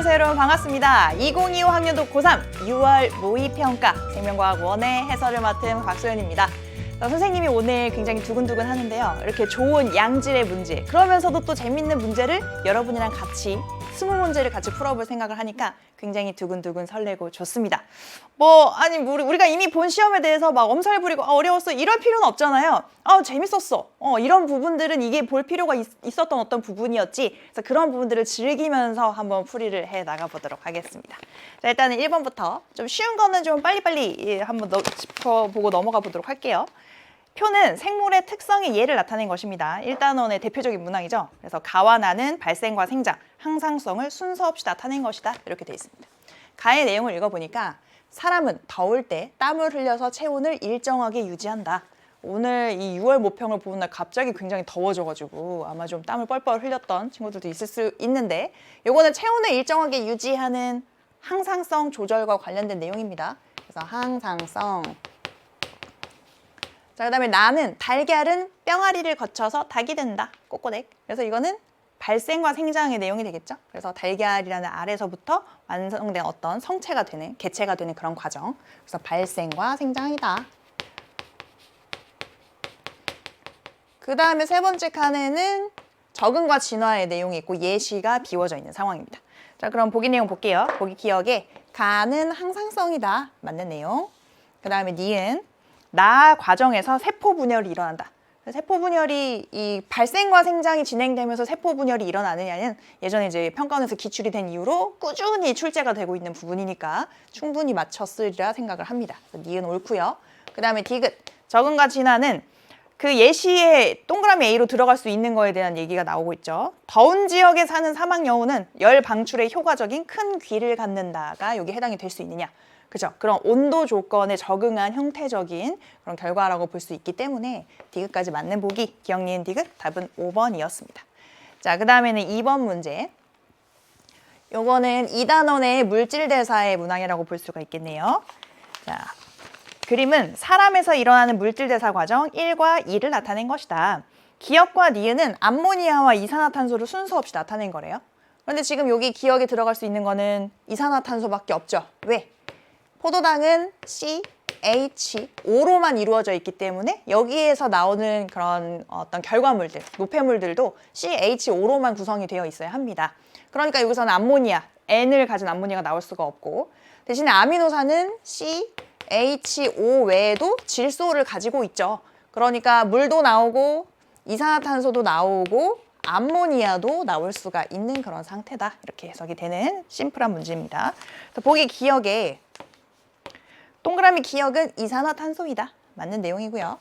안녕하세요 여러분, 반갑습니다. 2025 학년도 고3 6월 모의평가 생명과학 1의 해설을 맡은 곽소연입니다. 선생님이 오늘 굉장히 두근두근 하는데요. 이렇게 좋은 양질의 문제, 그러면서도 또 재밌는 문제를 여러분이랑 같이 20문제를 같이 풀어볼 생각을 하니까 굉장히 두근두근 설레고 좋습니다. 우리가 이미 본 시험에 대해서 막 엄살 부리고 어려웠어 이럴 필요는 없잖아요. 재밌었어. 이런 부분들은 이게 볼 필요가 있었던 어떤 부분이었지. 그래서 그런 부분들을 즐기면서 한번 풀이를 해 나가보도록 하겠습니다. 자, 일단은 1번부터 좀 쉬운 거는 좀 빨리빨리 한번 짚어보고 넘어가 보도록 할게요. 표는 생물의 특성의 예를 나타낸 것입니다. 1단원의 대표적인 문항이죠. 그래서 가와 나는 발생과 생장, 항상성을 순서 없이 나타낸 것이다. 이렇게 돼 있습니다. 가의 내용을 읽어보니까 사람은 더울 때 땀을 흘려서 체온을 일정하게 유지한다. 오늘 이 6월 모평을 보는 날 갑자기 굉장히 더워져가지고 아마 좀 땀을 뻘뻘 흘렸던 친구들도 있을 수 있는데, 요거는 체온을 일정하게 유지하는 항상성 조절과 관련된 내용입니다. 그래서 항상성. 자, 그다음에 나는 달걀은 뿅아리를 거쳐서 닭이 된다. 꼬꼬댁. 그래서 이거는 발생과 생장의 내용이 되겠죠. 그래서 달걀이라는 알에서부터 완성된 어떤 성체가 되는, 개체가 되는 그런 과정. 그래서 발생과 생장이다. 그 다음에 세 번째 칸에는 적응과 진화의 내용이 있고 예시가 비워져 있는 상황입니다. 자, 그럼 보기 내용 볼게요. 보기 기억에 가는 항상성이다. 맞는 내용. 그 다음에 니은 나 과정에서 세포 분열이 일어난다. 세포 분열이 이 발생과 생장이 진행되면서 세포 분열이 일어나느냐는 예전에 이제 평가원에서 기출이 된 이후로 꾸준히 출제가 되고 있는 부분이니까 충분히 맞췄으리라 생각을 합니다. 니은 옳고요. 그 다음에 디귿 적응과 진화는 그 예시에 동그라미 A로 들어갈 수 있는 거에 대한 얘기가 나오고 있죠. 더운 지역에 사는 사막 여우는 열 방출에 효과적인 큰 귀를 갖는다가 여기 해당이 될 수 있느냐. 그죠? 그런 온도 조건에 적응한 형태적인 그런 결과라고 볼 수 있기 때문에 디귿까지 맞는 보기, 기억 니은 디귿, 답은 5번이었습니다. 자, 그 다음에는 2번 문제. 요거는 2단원의 물질대사의 문항이라고 볼 수가 있겠네요. 자, 그림은 사람에서 일어나는 물질대사 과정 1과 2를 나타낸 것이다. 기억과 니은은 암모니아와 이산화탄소를 순서 없이 나타낸 거래요. 그런데 지금 여기 기억에 들어갈 수 있는 거는 이산화탄소밖에 없죠. 왜? 포도당은 CH5로만 이루어져 있기 때문에 여기에서 나오는 그런 어떤 결과물들, 노폐물들도 CH5로만 구성이 되어 있어야 합니다. 그러니까 여기서는 암모니아, N을 가진 암모니아가 나올 수가 없고, 대신에 아미노산은 CH5 외에도 질소를 가지고 있죠. 그러니까 물도 나오고 이산화탄소도 나오고 암모니아도 나올 수가 있는 그런 상태다. 이렇게 해석이 되는 심플한 문제입니다. 보기 기억에 동그라미 기억은 이산화탄소이다. 맞는 내용이고요.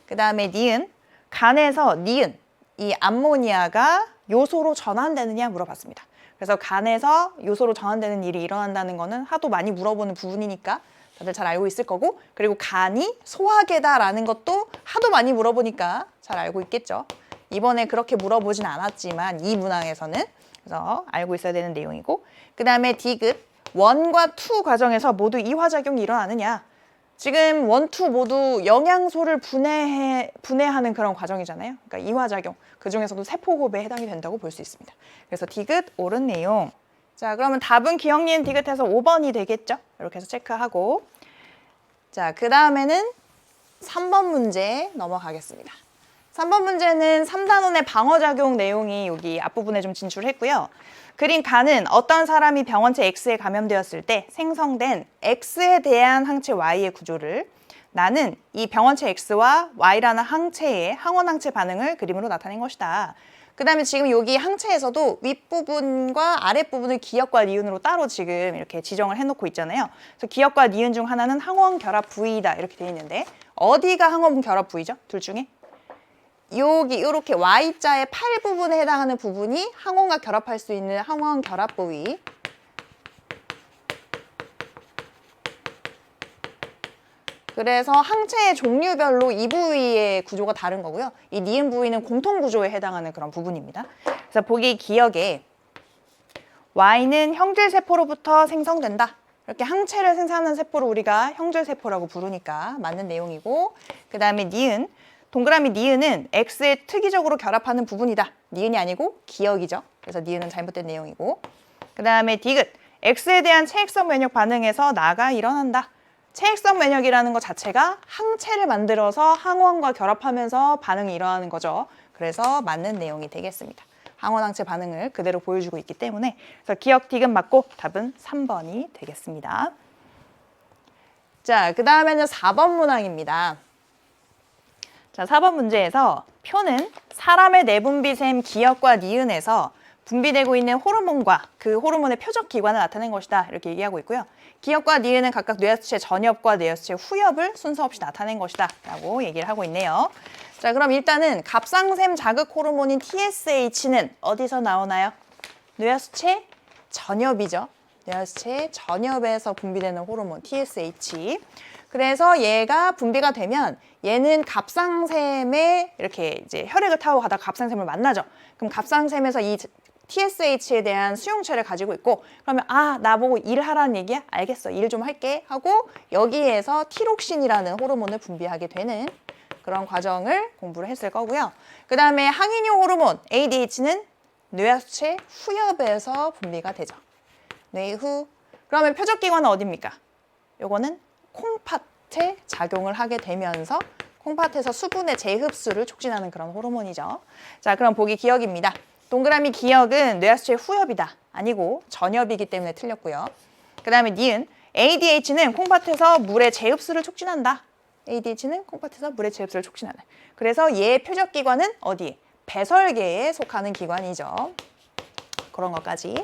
그 다음에 니은, 간에서 니은, 이 암모니아가 요소로 전환되느냐 물어봤습니다. 그래서 간에서 요소로 전환되는 일이 일어난다는 거는 하도 많이 물어보는 부분이니까 다들 잘 알고 있을 거고, 그리고 간이 소화계다라는 것도 하도 많이 물어보니까 잘 알고 있겠죠. 이번에 그렇게 물어보진 않았지만 이 문항에서는, 그래서 알고 있어야 되는 내용이고, 그 다음에 디귿, 1과 2 과정에서 모두 이화작용이 일어나느냐. 지금 1, 2 모두 영양소를 분해하는 그런 과정이잖아요. 그러니까 이화작용, 그중에서도 세포호흡에 해당이 된다고 볼 수 있습니다. 그래서 디귿 옳은 내용. 자, 그러면 답은 기억 니은 디귿해서 5번이 되겠죠. 이렇게 해서 체크하고, 자, 그 다음에는 3번 문제 넘어가겠습니다. 3번 문제는 3단원의 방어작용 내용이 여기 앞부분에 좀 진출했고요. 그린 간은 어떤 사람이 병원체 X에 감염되었을 때 생성된 X에 대한 항체 Y의 구조를, 나는 이 병원체 X와 Y라는 항체의 항원항체 반응을 그림으로 나타낸 것이다. 그 다음에 지금 여기 항체에서도 윗부분과 아랫부분을 기역과 니은으로 따로 지금 이렇게 지정을 해놓고 있잖아요. 그래서 기역과 니은 중 하나는 항원 결합 부위이다. 이렇게 되어 있는데 어디가 항원 결합 부위죠? 둘 중에? 여기 이렇게 Y자의 팔 부분에 해당하는 부분이 항원과 결합할 수 있는 항원 결합 부위. 그래서 항체의 종류별로 이 부위의 구조가 다른 거고요. 이 니은 부위는 공통 구조에 해당하는 그런 부분입니다. 그래서 보기 기억에 Y는 형질세포로부터 생성된다. 이렇게 항체를 생산하는 세포를 우리가 형질세포라고 부르니까 맞는 내용이고, 그 다음에 니은, 동그라미 니은은 X에 특이적으로 결합하는 부분이다. 니은이 아니고 기역이죠. 그래서 니은은 잘못된 내용이고, 그 다음에 디귿. X에 대한 체액성 면역 반응에서 나가 일어난다. 체액성 면역이라는 것 자체가 항체를 만들어서 항원과 결합하면서 반응이 일어나는 거죠. 그래서 맞는 내용이 되겠습니다. 항원항체 반응을 그대로 보여주고 있기 때문에 그래서 기억 디귿 맞고 답은 3번이 되겠습니다. 자, 그 다음에는 4번 문항입니다. 자, 4번 문제에서 표는 사람의 내분비샘 기역과 니은에서 분비되고 있는 호르몬과 그 호르몬의 표적 기관을 나타낸 것이다. 이렇게 얘기하고 있고요. 기역과 니은은 각각 뇌하수체 전엽과 뇌하수체 후엽을 순서 없이 나타낸 것이다. 라고 얘기를 하고 있네요. 자, 그럼 일단은 갑상샘 자극 호르몬인 TSH는 어디서 나오나요? 뇌하수체 전엽이죠. 뇌하수체 전엽에서 분비되는 호르몬 TSH. 그래서 얘가 분비가 되면 얘는 갑상샘에 이렇게 이제 혈액을 타고 가다가 갑상샘을 만나죠. 그럼 갑상샘에서 이 TSH에 대한 수용체를 가지고 있고 그러면 아, 나보고 일하라는 얘기야? 알겠어. 일 좀 할게 하고 여기에서 티록신이라는 호르몬을 분비하게 되는 그런 과정을 공부를 했을 거고요. 그 다음에 항이뇨 호르몬 ADH는 뇌하수체 후엽에서 분비가 되죠. 뇌후. 그러면 표적기관은 어디입니까? 요거는 콩팥에 작용을 하게 되면서 콩팥에서 수분의 재흡수를 촉진하는 그런 호르몬이죠. 자, 그럼 보기 기억입니다. 동그라미 기억은 뇌하수체 후엽이다. 아니고 전엽이기 때문에 틀렸고요. 그 다음에 니은 ADH는 콩팥에서 물의 재흡수를 촉진한다. ADH는 콩팥에서 물의 재흡수를 촉진하는. 그래서 얘의 표적기관은 어디? 배설계에 속하는 기관이죠. 그런 것까지.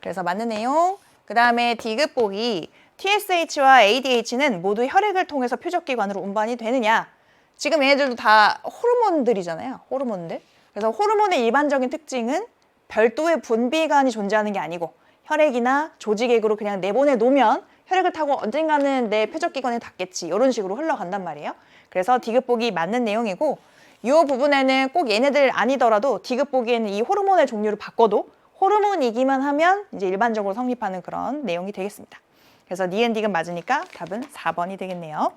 그래서 맞는 내용. 그 다음에 디귿 보기 TSH와 ADH는 모두 혈액을 통해서 표적기관으로 운반이 되느냐. 지금 얘네들도 다 호르몬들이잖아요. 호르몬들. 그래서 호르몬의 일반적인 특징은 별도의 분비관이 존재하는 게 아니고 혈액이나 조직액으로 그냥 내보내 놓으면 혈액을 타고 언젠가는 내 표적기관에 닿겠지. 이런 식으로 흘러간단 말이에요. 그래서 디귿 보기 맞는 내용이고 이 부분에는 꼭 얘네들 아니더라도 디귿 보기에는 이 호르몬의 종류를 바꿔도 호르몬이기만 하면 이제 일반적으로 성립하는 그런 내용이 되겠습니다. 그래서 니은 디귿 맞으니까 답은 4번이 되겠네요.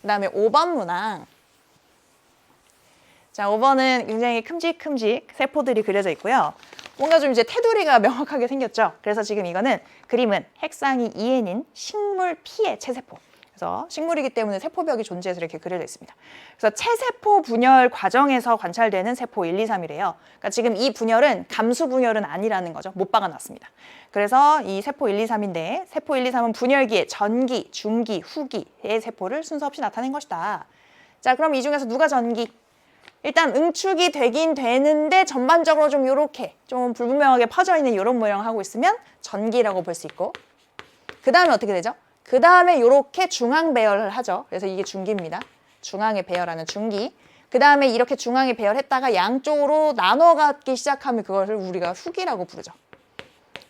그 다음에 5번 문항. 자, 5번은 굉장히 큼직큼직 세포들이 그려져 있고요. 뭔가 좀 이제 테두리가 명확하게 생겼죠. 그래서 지금 이거는 그림은 핵상이 2N인 식물 P의 체세포. 그래서 식물이기 때문에 세포벽이 존재해서 이렇게 그려져 있습니다. 그래서 체세포 분열 과정에서 관찰되는 세포 1, 2, 3이래요. 그러니까 지금 이 분열은 감수 분열은 아니라는 거죠. 못 박아놨습니다. 그래서 이 세포 1, 2, 3인데 세포 1, 2, 3은 분열기의 전기, 중기, 후기의 세포를 순서 없이 나타낸 것이다. 자, 그럼 이 중에서 누가 전기? 일단 응축이 되긴 되는데 전반적으로 좀 이렇게 좀 불분명하게 퍼져 있는 이런 모양을 하고 있으면 전기라고 볼 수 있고 그 다음에 어떻게 되죠? 그 다음에 이렇게 중앙 배열을 하죠. 그래서 이게 중기입니다. 중앙에 배열하는 중기. 그 다음에 이렇게 중앙에 배열했다가 양쪽으로 나눠가기 시작하면 그것을 우리가 후기라고 부르죠.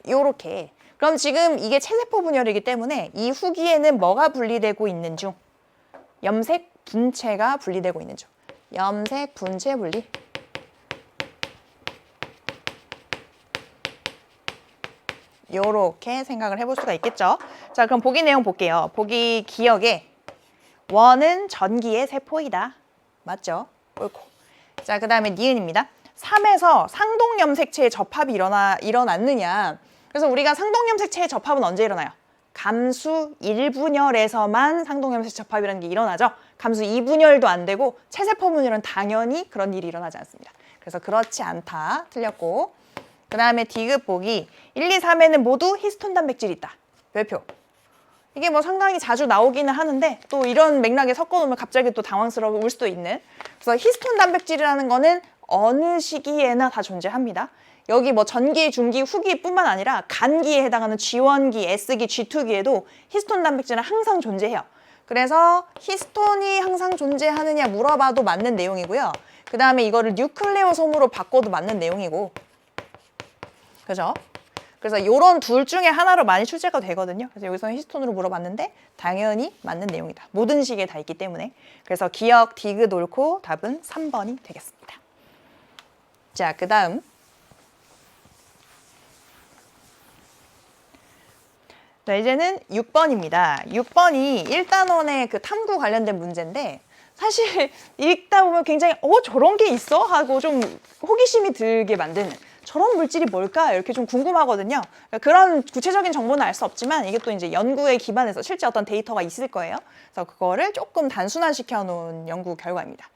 요렇게. 그럼 지금 이게 체세포 분열이기 때문에 이 후기에는 뭐가 분리되고 있는 중? 염색 분체가 분리되고 있는 중. 염색 분체 분리. 요렇게 생각을 해볼 수가 있겠죠. 자, 그럼 보기 내용 볼게요. 보기 기억에 원은 전기의 세포이다. 맞죠? 옳고. 자, 그 다음에 니은입니다. 3에서 상동염색체의 접합이 일어났느냐. 그래서 우리가 상동염색체의 접합은 언제 일어나요? 감수 1분열에서만 상동염색 접합이라는 게 일어나죠. 감수 2분열도 안 되고 체세포 분열은 당연히 그런 일이 일어나지 않습니다. 그래서 그렇지 않다. 틀렸고. 그 다음에 디귿 보기 1, 2, 3에는 모두 히스톤 단백질이 있다. 별표. 이게 뭐 상당히 자주 나오기는 하는데 또 이런 맥락에 섞어놓으면 갑자기 또 당황스러울 수도 있는. 그래서 히스톤 단백질이라는 거는 어느 시기에나 다 존재합니다. 여기 뭐 전기, 중기, 후기뿐만 아니라 간기에 해당하는 G1기, S기, G2기에도 히스톤 단백질은 항상 존재해요. 그래서 히스톤이 항상 존재하느냐 물어봐도 맞는 내용이고요. 그 다음에 이거를 뉴클레오솜으로 바꿔도 맞는 내용이고. 그죠? 그래서 이런 둘 중에 하나로 많이 출제가 되거든요. 그래서 여기서는 히스톤으로 물어봤는데 당연히 맞는 내용이다. 모든 시기에 다 있기 때문에. 그래서 기억, 디귿 옳고 답은 3번이 되겠습니다. 자, 그 다음. 자, 이제는 6번입니다. 6번이 1단원의 그 탐구 관련된 문제인데 사실 읽다 보면 굉장히 저런 게 있어? 하고 좀 호기심이 들게 만드는 저런 물질이 뭘까? 이렇게 좀 궁금하거든요. 그러니까 그런 구체적인 정보는 알 수 없지만 이게 또 이제 연구에 기반해서 실제 어떤 데이터가 있을 거예요. 그래서 그거를 조금 단순화시켜 놓은 연구 결과입니다.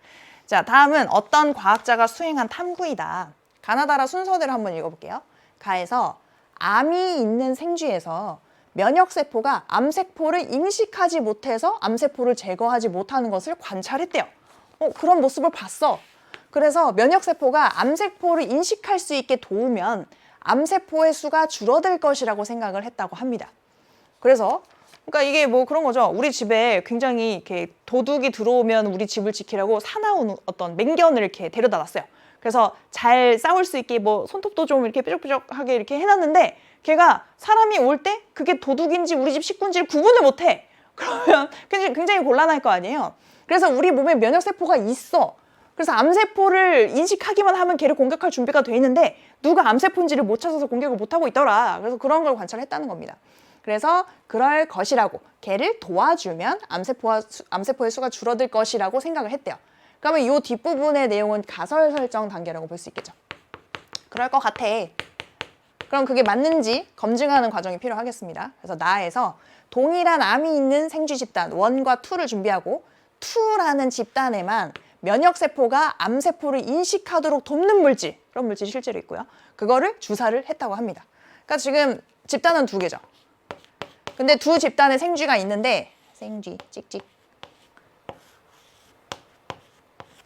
자, 다음은 어떤 과학자가 수행한 탐구이다. 가나다라 순서대로 한번 읽어볼게요. 가에서 암이 있는 생쥐에서 면역세포가 암세포를 인식하지 못해서 암세포를 제거하지 못하는 것을 관찰했대요. 그런 모습을 봤어. 그래서 면역세포가 암세포를 인식할 수 있게 도우면 암세포의 수가 줄어들 것이라고 생각을 했다고 합니다. 그래서 그러니까 이게 뭐 그런 거죠. 우리 집에 굉장히 이렇게 도둑이 들어오면 우리 집을 지키라고 사나운 어떤 맹견을 이렇게 데려다 놨어요. 그래서 잘 싸울 수 있게 뭐 손톱도 좀 이렇게 뾰족뾰족하게 이렇게 해놨는데 걔가 사람이 올 때 그게 도둑인지 우리 집 식구인지를 구분을 못해. 그러면 굉장히 곤란할 거 아니에요. 그래서 우리 몸에 면역세포가 있어. 그래서 암세포를 인식하기만 하면 걔를 공격할 준비가 돼 있는데 누가 암세포인지를 못 찾아서 공격을 못하고 있더라. 그래서 그런 걸 관찰했다는 겁니다. 그래서 그럴 것이라고 걔를 도와주면 암세포의 수가 줄어들 것이라고 생각을 했대요. 그러면 이 뒷부분의 내용은 가설 설정 단계라고 볼 수 있겠죠. 그럴 것 같아. 그럼 그게 맞는지 검증하는 과정이 필요하겠습니다. 그래서 나에서 동일한 암이 있는 생쥐 집단 1과 2를 준비하고 2라는 집단에만 면역세포가 암세포를 인식하도록 돕는 물질, 그런 물질이 실제로 있고요. 그거를 주사를 했다고 합니다. 그러니까 지금 집단은 2개죠. 근데 2 집단의 생쥐가 있는데 생쥐 찍찍.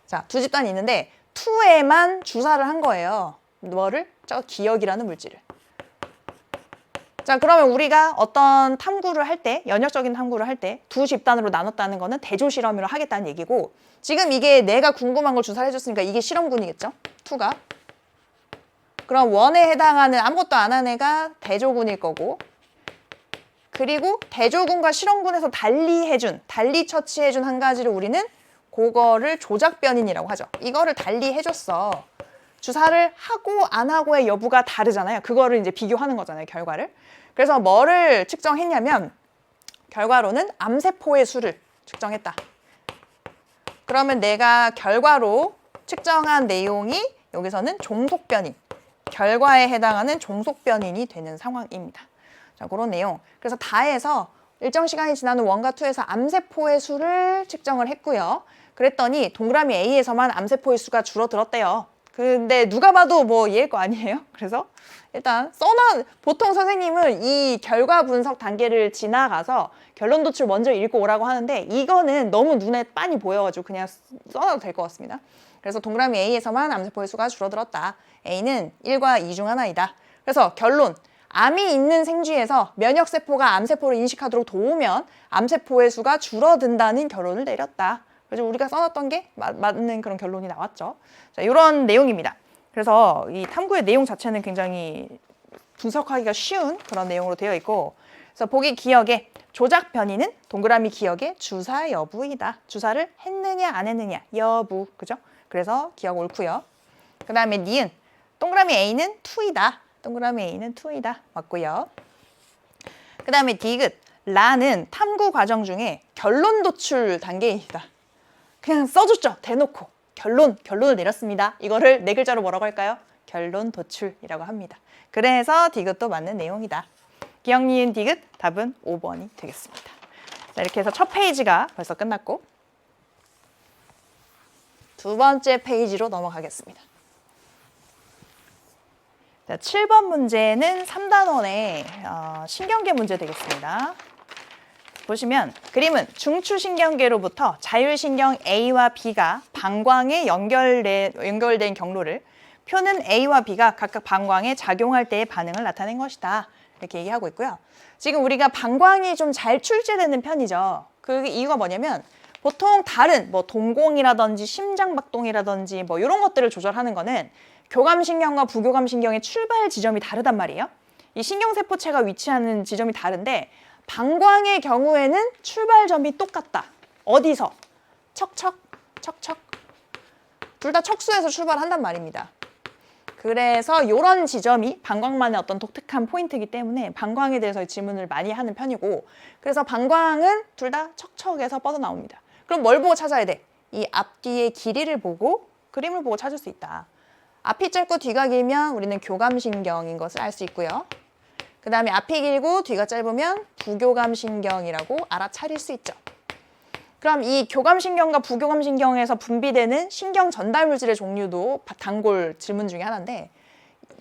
자, 2 집단이 있는데 2에만 주사를 한 거예요. 뭐를? 저 기억이라는 물질을. 자, 그러면 우리가 어떤 탐구를 할 때, 연역적인 탐구를 할 때 2 집단으로 나눴다는 거는 대조 실험으로 하겠다는 얘기고 지금 이게 내가 궁금한 걸 주사를 해줬으니까 이게 실험군이겠죠? 2가. 그럼 1에 해당하는 아무것도 안 한 애가 대조군일 거고 그리고 대조군과 실험군에서 달리 처치해준 한 가지를 우리는 그거를 조작 변인이라고 하죠. 이거를 달리 해줬어. 주사를 하고 안 하고의 여부가 다르잖아요. 그거를 이제 비교하는 거잖아요, 결과를. 그래서 뭐를 측정했냐면 결과로는 암세포의 수를 측정했다. 그러면 내가 결과로 측정한 내용이 여기서는 종속 변인, 결과에 해당하는 종속 변인이 되는 상황입니다. 자, 그런 내용. 그래서 다해서 일정 시간이 지난 후 1과 2에서 암세포의 수를 측정을 했고요. 그랬더니 동그라미 A에서만 암세포의 수가 줄어들었대요. 근데 누가 봐도 뭐 얘일 거 아니에요? 그래서 일단 보통 선생님은 이 결과 분석 단계를 지나가서 결론 도출 먼저 읽고 오라고 하는데 이거는 너무 눈에 빤히 보여가지고 그냥 써놔도 될 것 같습니다. 그래서 동그라미 A에서만 암세포의 수가 줄어들었다. A는 1과 2 중 하나이다. 그래서 결론, 암이 있는 생쥐에서 면역세포가 암세포를 인식하도록 도우면 암세포의 수가 줄어든다는 결론을 내렸다. 그래서 우리가 써놨던 게 맞는 그런 결론이 나왔죠. 자, 이런 내용입니다. 그래서 이 탐구의 내용 자체는 굉장히 분석하기가 쉬운 그런 내용으로 되어 있고, 그래서 보기 기억에 조작 변이는 동그라미 기억의 주사 여부이다. 주사를 했느냐 안 했느냐 여부, 그죠? 그래서 기억 옳고요. 그 다음에 니은 동그라미 A는 2이다. 동그라미 A는 2이다. 맞고요. 그 다음에 디귿 라는 탐구 과정중에 결론 도출 단계이다. 그냥 써줬죠. 대놓고 결론을 내렸습니다. 이거를 4글자로 뭐라고 할까요? 결론 도출이라고 합니다. 그래서 디귿도 맞는 내용이다. 기억, 니은, 디귿 답은 5번이 되겠습니다. 자, 이렇게 해서 첫 페이지가 벌써 끝났고 두 번째 페이지로 넘어가겠습니다. 자, 7번 문제는 3단원의 신경계 문제 되겠습니다. 보시면 그림은 중추신경계로부터 자율신경 A와 B가 방광에 연결된 경로를 표는 A와 B가 각각 방광에 작용할 때의 반응을 나타낸 것이다. 이렇게 얘기하고 있고요. 지금 우리가 방광이 좀 잘 출제되는 편이죠. 그 이유가 뭐냐면 보통 다른 뭐 동공이라든지 심장박동이라든지 뭐 이런 것들을 조절하는 거는 교감신경과 부교감신경의 출발 지점이 다르단 말이에요. 이 신경세포체가 위치하는 지점이 다른데 방광의 경우에는 출발점이 똑같다. 어디서? 척척. 둘 다 척수에서 출발한단 말입니다. 그래서 이런 지점이 방광만의 어떤 독특한 포인트이기 때문에 방광에 대해서 질문을 많이 하는 편이고, 그래서 방광은 둘 다 척척에서 뻗어나옵니다. 그럼 뭘 보고 찾아야 돼? 이 앞뒤의 길이를 보고 그림을 보고 찾을 수 있다. 앞이 짧고 뒤가 길면 우리는 교감신경인 것을 알 수 있고요. 그 다음에 앞이 길고 뒤가 짧으면 부교감신경이라고 알아차릴 수 있죠. 그럼 이 교감신경과 부교감신경에서 분비되는 신경 전달 물질의 종류도 단골 질문 중에 하나인데,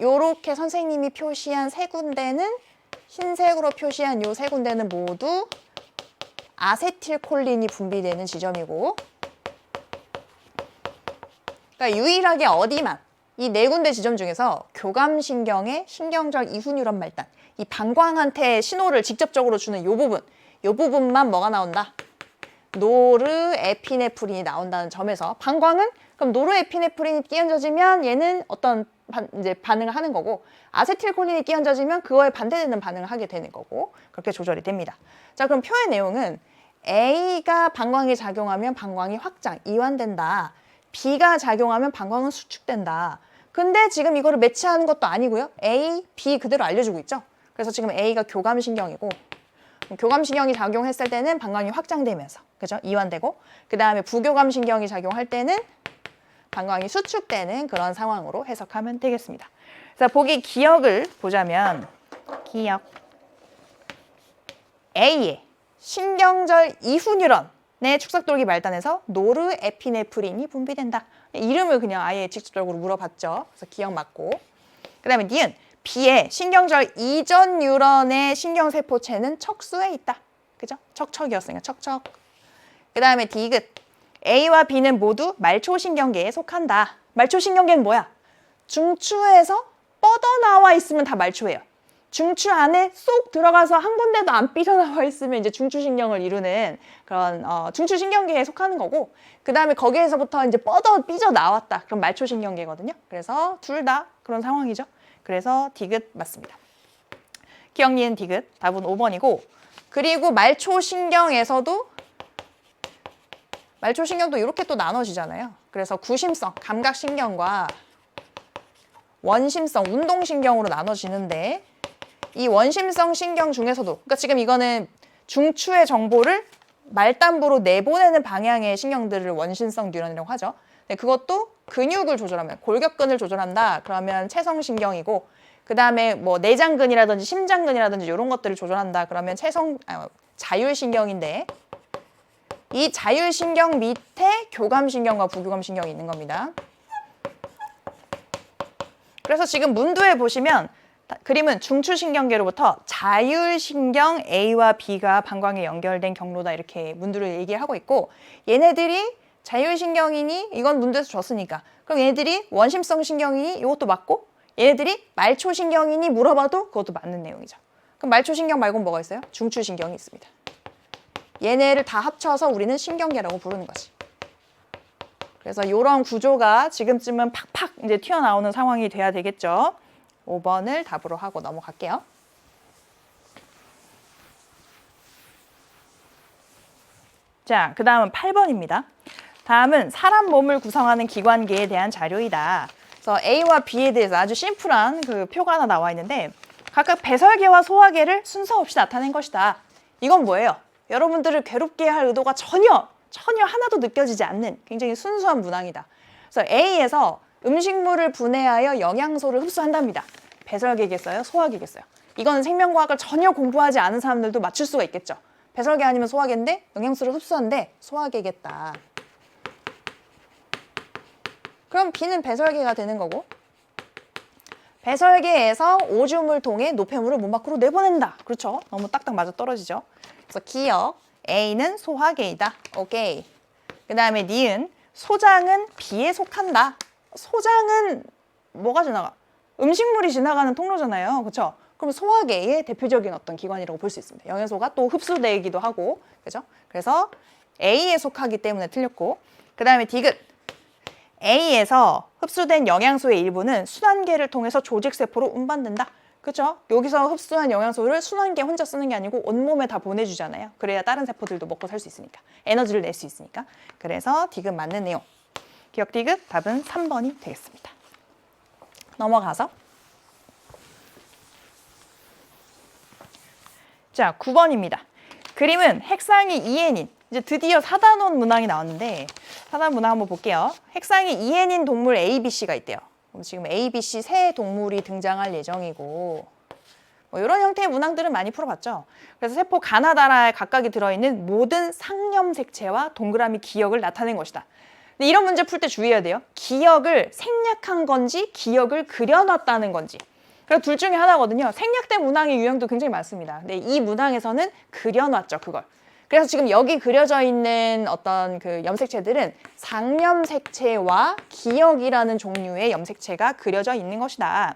요렇게 선생님이 표시한 세 군데는, 흰색으로 표시한 요 세 군데는 모두 아세틸콜린이 분비되는 지점이고, 그러니까 유일하게 어디만, 이 네 군데 지점 중에서 교감신경의 신경절 이후뉴런 말단, 이 방광한테 신호를 직접적으로 주는 요 부분만 뭐가 나온다? 노르에피네프린이 나온다는 점에서, 방광은 그럼 노르에피네프린이 끼얹어지면 얘는 어떤 이제 반응을 하는 거고, 아세틸콜린이 끼얹어지면 그거에 반대되는 반응을 하게 되는 거고, 그렇게 조절이 됩니다. 자, 그럼 표의 내용은 A가 방광에 작용하면 방광이 확장, 이완된다. B가 작용하면 방광은 수축된다. 근데 지금 이거를 매치하는 것도 아니고요. A, B 그대로 알려주고 있죠. 그래서 지금 A가 교감신경이고, 교감신경이 작용했을 때는 방광이 확장되면서, 그죠? 이완되고, 그 다음에 부교감신경이 작용할 때는 방광이 수축되는 그런 상황으로 해석하면 되겠습니다. 그래서 보기 기억을 보자면, 기억 A의 신경절 이후 뉴런의 축삭돌기 말단에서 노르에피네프린이 분비된다. 이름을 그냥 아예 직접적으로 물어봤죠. 그래서 기억 맞고. 그 다음에 니은 B의 신경절 이전 뉴런의 신경세포체는 척수에 있다. 그죠? 척척이었으니까 척척. 그 다음에 디귿 A와 B는 모두 말초신경계에 속한다. 말초신경계는 뭐야? 중추에서 뻗어나와 있으면 다 말초예요. 중추 안에 쏙 들어가서 한 군데도 안 삐져나와 있으면 이제 중추신경을 이루는 그런 중추신경계에 속하는 거고, 그 다음에 거기에서부터 이제 삐져나왔다. 그럼 말초신경계거든요. 그래서 둘 다 그런 상황이죠. 그래서 디귿 맞습니다. 기억 니은 디귿, 답은 5번이고, 그리고 말초신경도 이렇게 또 나눠지잖아요. 그래서 구심성, 감각신경과 원심성, 운동신경으로 나눠지는데, 이 원심성 신경 중에서도, 그러니까 지금 이거는 중추의 정보를 말단부로 내보내는 방향의 신경들을 원심성 뉴런이라고 하죠. 근데 그것도 근육을 조절하면, 골격근을 조절한다. 그러면 체성신경이고, 그 다음에 뭐 내장근이라든지 심장근이라든지 이런 것들을 조절한다. 그러면 자율신경인데, 이 자율신경 밑에 교감신경과 부교감신경이 있는 겁니다. 그래서 지금 문두에 보시면 그림은 중추신경계로부터 자율신경 A와 B가 방광에 연결된 경로다, 이렇게 문두를 얘기를 하고 있고, 얘네들이 자율신경이니 이건 문두에서 줬으니까, 그럼 얘네들이 원심성 신경이니 이것도 맞고, 얘네들이 말초신경이니 물어봐도 그것도 맞는 내용이죠. 그럼 말초신경 말고는 뭐가 있어요? 중추신경이 있습니다. 얘네를 다 합쳐서 우리는 신경계라고 부르는 거지. 그래서 이런 구조가 지금쯤은 팍팍 이제 튀어나오는 상황이 돼야 되겠죠. 5번을 답으로 하고 넘어갈게요. 자, 그 다음은 8번입니다. 다음은 사람 몸을 구성하는 기관계에 대한 자료이다. 그래서 A와 B에 대해서 아주 심플한 그 표가 하나 나와 있는데, 각각 배설계와 소화계를 순서 없이 나타낸 것이다. 이건 뭐예요? 여러분들을 괴롭게 할 의도가 전혀 하나도 느껴지지 않는 굉장히 순수한 문항이다. 그래서 A에서 음식물을 분해하여 영양소를 흡수한답니다. 배설계겠어요? 소화계겠어요? 이거는 생명과학을 전혀 공부하지 않은 사람들도 맞출 수가 있겠죠. 배설계 아니면 소화계인데 영양소를 흡수한데 소화계겠다. 그럼 B는 배설계가 되는 거고, 배설계에서 오줌을 통해 노폐물을 몸 밖으로 내보낸다. 그렇죠? 너무 딱딱 맞아 떨어지죠. 그래서 기억 A는 소화계이다. 오케이. 그 다음에 니은 소장은 B에 속한다. 소장은 뭐가 지나가? 음식물이 지나가는 통로잖아요. 그렇죠? 그럼 소화계의 대표적인 어떤 기관이라고 볼 수 있습니다. 영양소가 또 흡수되기도 하고, 그죠? 그래서 A에 속하기 때문에 틀렸고, 그 다음에 디귿 A에서 흡수된 영양소의 일부는 순환계를 통해서 조직세포로 운반된다. 그렇죠? 여기서 흡수한 영양소를 순환계 혼자 쓰는 게 아니고 온몸에 다 보내주잖아요. 그래야 다른 세포들도 먹고 살 수 있으니까. 에너지를 낼 수 있으니까. 그래서 디귿 맞는 내용. 기억 디귿 답은 3번이 되겠습니다. 넘어가서 자, 9번입니다. 그림은 핵상이 2N인, 이제 드디어 4단원 문항이 나왔는데 4단 문항 한번 볼게요. 핵상이 2N인 동물 A, B, C가 있대요. 그럼 지금 A, B, C 세 동물이 등장할 예정이고 뭐 이런 형태의 문항들은 많이 풀어봤죠. 그래서 세포 가나다라에 각각이 들어있는 모든 상염색체와 동그라미 기역을 나타낸 것이다. 근데 이런 문제 풀 때 주의해야 돼요. 기역을 생략한 건지 기역을 그려놨다는 건지. 그래서 둘 중에 하나거든요. 생략된 문항의 유형도 굉장히 많습니다. 근데 이 문항에서는 그려놨죠, 그걸. 그래서 지금 여기 그려져 있는 어떤 그 염색체들은 상염색체와 기역이라는 종류의 염색체가 그려져 있는 것이다.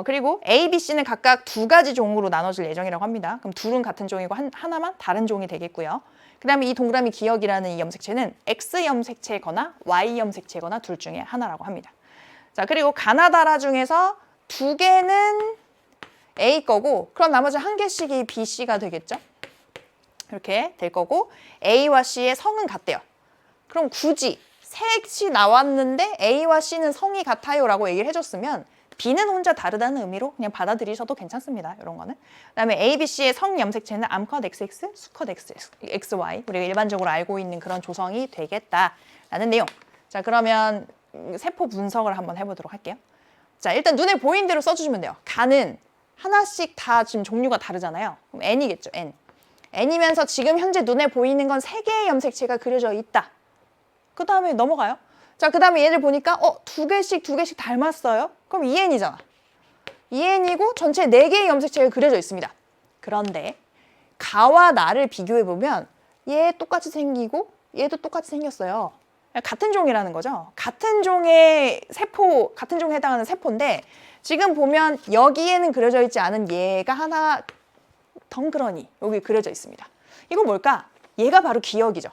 그리고 A, B, C는 각각 두 가지 종으로 나눠질 예정이라고 합니다. 그럼 둘은 같은 종이고 하나만 다른 종이 되겠고요. 그 다음에 이 동그라미 기역이라는 이 염색체는 X 염색체거나 Y 염색체거나 둘 중에 하나라고 합니다. 자, 그리고 가나다라 중에서 두 개는 A 거고 그럼 나머지 한 개씩이 B, C가 되겠죠? 이렇게 될 거고 A와 C의 성은 같대요. 그럼 굳이 셋이 나왔는데 A와 C는 성이 같아요 라고 얘기를 해줬으면 B는 혼자 다르다는 의미로 그냥 받아들이셔도 괜찮습니다. 이런 거는. 그다음에 A, B, C의 성 염색체는 암컷 XX, 수컷 XY 우리가 일반적으로 알고 있는 그런 조성이 되겠다라는 내용. 자, 그러면 세포 분석을 한번 해보도록 할게요. 자, 일단 눈에 보이는 대로 써주시면 돼요. 간은 하나씩 다 지금 종류가 다르잖아요. 그럼 N이겠죠, N. N이면서 지금 현재 눈에 보이는 건 3개의 염색체가 그려져 있다. 그 다음에 넘어가요. 자, 그 다음에 얘를 보니까 두 개씩 닮았어요. 그럼 2N이잖아. 2N이고 전체 4개의 염색체가 그려져 있습니다. 그런데 가와 나를 비교해보면 얘 똑같이 생기고 얘도 똑같이 생겼어요. 같은 종이라는 거죠. 같은 종의 세포, 같은 종에 해당하는 세포인데 지금 보면 여기에는 그려져 있지 않은 얘가 하나 덩그러니 여기 그려져 있습니다. 이거 뭘까? 얘가 바로 기역이죠.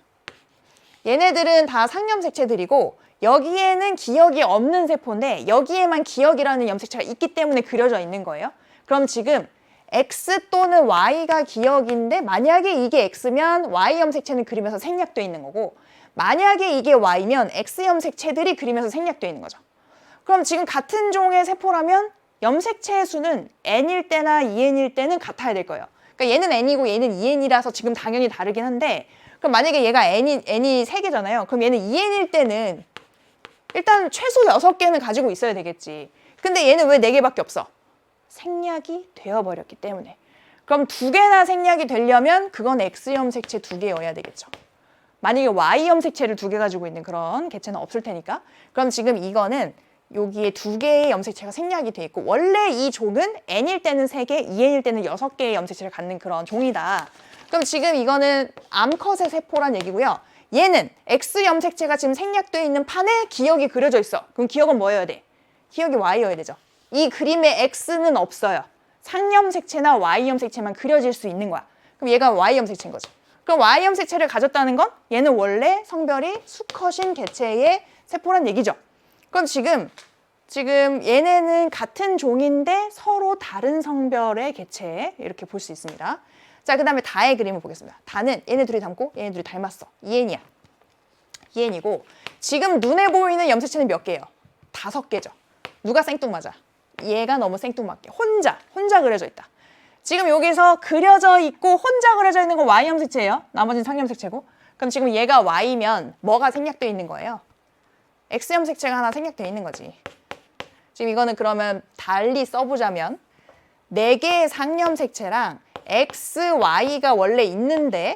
얘네들은 다 상염색체들이고 여기에는 기역이 없는 세포인데 여기에만 기역이라는 염색체가 있기 때문에 그려져 있는 거예요. 그럼 지금 X 또는 Y가 기역인데 만약에 이게 X면 Y 염색체는 그리면서 생략되어 있는 거고 만약에 이게 Y면 X 염색체들이 그리면서 생략되어 있는 거죠. 그럼 지금 같은 종의 세포라면 염색체의 수는 N일 때나 2N일 때는 같아야 될 거예요. 그러니까 얘는 N이고 얘는 2N이라서 지금 당연히 다르긴 한데 그럼 만약에 얘가 N이 3개잖아요. 그럼 얘는 2N일 때는 일단 최소 6개는 가지고 있어야 되겠지. 근데 얘는 왜 4개밖에 없어? 생략이 되어버렸기 때문에. 그럼 2개나 생략이 되려면 그건 X 염색체 2개여야 되겠죠. 만약에 Y 염색체를 2개 가지고 있는 그런 개체는 없을 테니까. 그럼 지금 이거는 여기에 2개의 염색체가 생략이 돼 있고 원래 이 종은 N일 때는 3개, 2N일 때는 6개의 염색체를 갖는 그런 종이다. 그럼 지금 이거는 암컷의 세포란 얘기고요. 얘는 X 염색체가 지금 생략되어 있는 판에 기역이 그려져 있어. 그럼 기역은 뭐여야 돼? 기역이 Y여야 되죠. 이 그림에 X는 없어요. 상염색체나 Y 염색체만 그려질 수 있는 거야. 그럼 얘가 Y 염색체인 거죠. 그럼 Y 염색체를 가졌다는 건 얘는 원래 성별이 수컷인 개체의 세포란 얘기죠. 그럼 지금 얘네는 같은 종인데 서로 다른 성별의 개체 이렇게 볼 수 있습니다. 자, 그 다음에 다의 그림을 보겠습니다. 다는 얘네 둘이 닮고 얘네 둘이 닮았어. 2N이야. 2N이고 지금 눈에 보이는 염색체는 몇 개예요? 5개죠. 누가 생뚱맞아? 얘가 너무 생뚱맞게. 혼자 그려져 있다. 지금 여기서 그려져 있고 혼자 그려져 있는 건 Y 염색체예요. 나머지는 상염색체고. 그럼 지금 얘가 Y면 뭐가 생략되어 있는 거예요? X 염색체가 하나 생략되어 있는 거지. 지금 이거는 그러면 달리 써보자면 4개의 상염색체랑 X, Y가 원래 있는데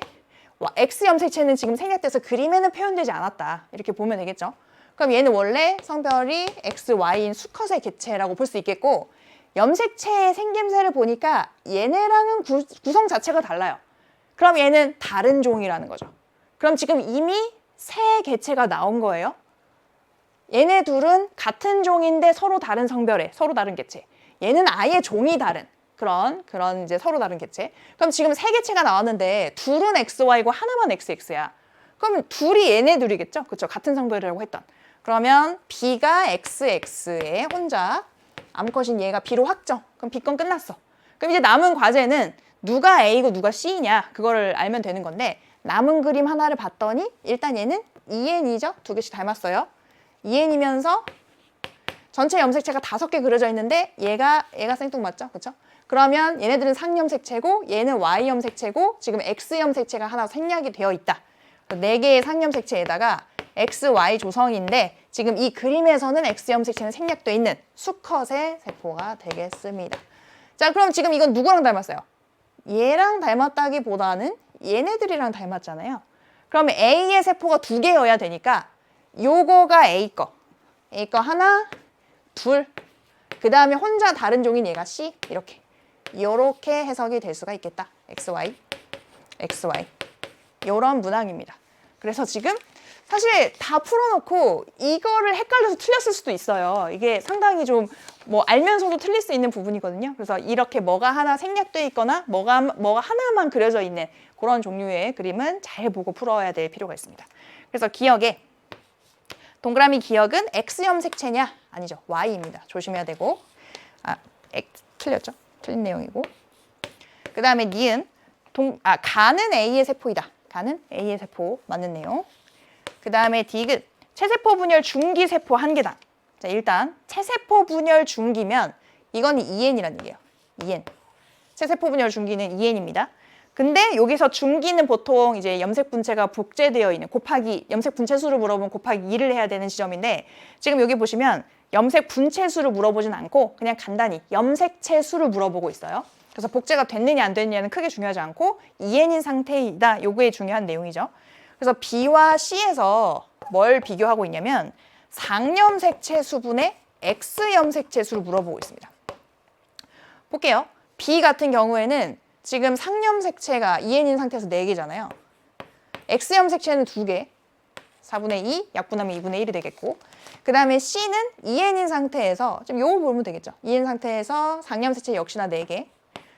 X 염색체는 지금 생략돼서 그림에는 표현되지 않았다. 이렇게 보면 되겠죠. 그럼 얘는 원래 성별이 X, Y인 수컷의 개체라고 볼 수 있겠고 염색체의 생김새를 보니까 얘네랑은 구성 자체가 달라요. 그럼 얘는 다른 종이라는 거죠. 그럼 지금 이미 새 개체가 나온 거예요. 얘네 둘은 같은 종인데 서로 다른 성별의 서로 다른 개체. 얘는 아예 종이 다른 그런 이제 서로 다른 개체. 그럼 지금 3개체가 나왔는데 둘은 XY고 하나만 XX야. 그럼 둘이 얘네 둘이겠죠? 그렇죠? 같은 성별이라고 했던. 그러면 B가 XX에 혼자 암컷인 얘가 B로 확정. 그럼 B 건 끝났어. 그럼 이제 남은 과제는 누가 A고 누가 C냐 그거를 알면 되는 건데 남은 그림 하나를 봤더니 일단 얘는 2N이죠? 2개씩 닮았어요. 2N이면서 전체 염색체가 5개 그려져 있는데 얘가 생뚱맞죠? 그렇죠? 그러면 얘네들은 상염색체고 얘는 Y 염색체고 지금 X 염색체가 하나 생략이 되어 있다. 4개의 상염색체에다가 XY 조성인데 지금 이 그림에서는 X염색체는 생략되어 있는 수컷의 세포가 되겠습니다. 자, 그럼 지금 이건 누구랑 닮았어요? 얘랑 닮았다기보다는 얘네들이랑 닮았잖아요. 그러면 A의 세포가 2개여야 되니까 요거가 A 거 하나, 둘. 그 다음에 혼자 다른 종인 얘가 C 이렇게 해석이 될 수가 있겠다. XY, XY 이런 문항입니다. 그래서 지금 사실 다 풀어놓고 이거를 헷갈려서 틀렸을 수도 있어요. 이게 상당히 좀 뭐 알면서도 틀릴 수 있는 부분이거든요. 그래서 이렇게 뭐가 하나 생략돼 있거나 뭐가 하나만 그려져 있는 그런 종류의 그림은 잘 보고 풀어야 될 필요가 있습니다. 그래서 기억에 동그라미 기억은 X염색체냐? 아니죠. Y입니다. 조심해야 되고. 틀렸죠? 틀린 내용이고. 그 다음에 니은 가는 A의 세포이다. 가는 A의 세포 맞는 내용. 그 다음에 디귿 체세포 분열 중기 세포 한 개당. 자, 일단 체세포 분열 중기면 이건 2N이라는 얘기예요. 2N. 체세포 분열 중기는 2N입니다. 근데 여기서 중기는 보통 이제 염색 분체가 복제되어 있는 곱하기 염색 분체 수를 물어보면 곱하기 2를 해야 되는 지점인데 지금 여기 보시면 염색 분체 수를 물어보진 않고 그냥 간단히 염색체 수를 물어보고 있어요. 그래서 복제가 됐느냐 안 됐느냐는 크게 중요하지 않고 2N인 상태이다. 요게 중요한 내용이죠. 그래서 B와 C에서 뭘 비교하고 있냐면 상염색체 수분의 X염색체 수를 물어보고 있습니다. 볼게요. B 같은 경우에는 지금 상염색체가 2N인 상태에서 4개잖아요. X염색체는 2개, 4분의 2, 약분하면 2분의 1이 되겠고 그 다음에 C는 2N인 상태에서 지금 요거 보면 되겠죠. 2N 상태에서 상염색체 역시나 4개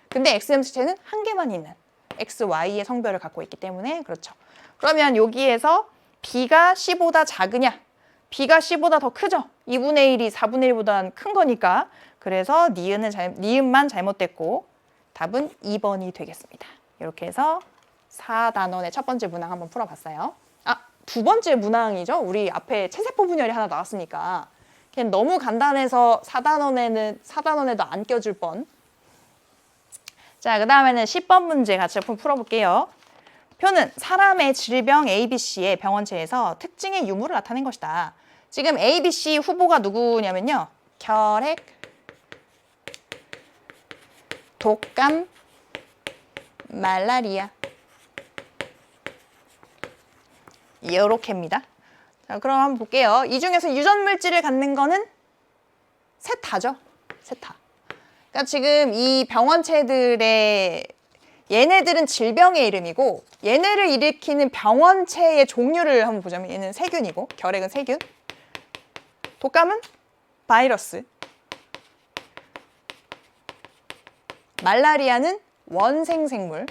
근데 X염색체는 1개만 있는 XY의 성별을 갖고 있기 때문에 그렇죠. 그러면 여기에서 B가 C보다 작으냐? B가 C보다 더 크죠? 2분의 1이 4분의 1보다 큰 거니까 그래서 니은만 잘못됐고 답은 2번이 되겠습니다. 이렇게 해서 4단원의 첫 번째 문항 한번 풀어봤어요. 두 번째 문항이죠. 우리 앞에 체세포 분열이 하나 나왔으니까 그냥 너무 간단해서 4단원에도 안 껴줄 뻔. 자, 그 다음에는 10번 문제 같이 풀어볼게요. 표는 사람의 질병 ABC의 병원체에서 특징의 유무를 나타낸 것이다. 지금 ABC 후보가 누구냐면요. 결핵, 독감, 말라리아 이렇게입니다. 자, 그럼 한번 볼게요. 이 중에서 유전물질을 갖는 거는 셋 다죠. 셋 다. 그러니까 지금 이 병원체들의 얘네들은 질병의 이름이고 얘네를 일으키는 병원체의 종류를 한번 보자면 얘는 세균이고 결핵은 세균, 독감은 바이러스, 말라리아는 원생생물입니다.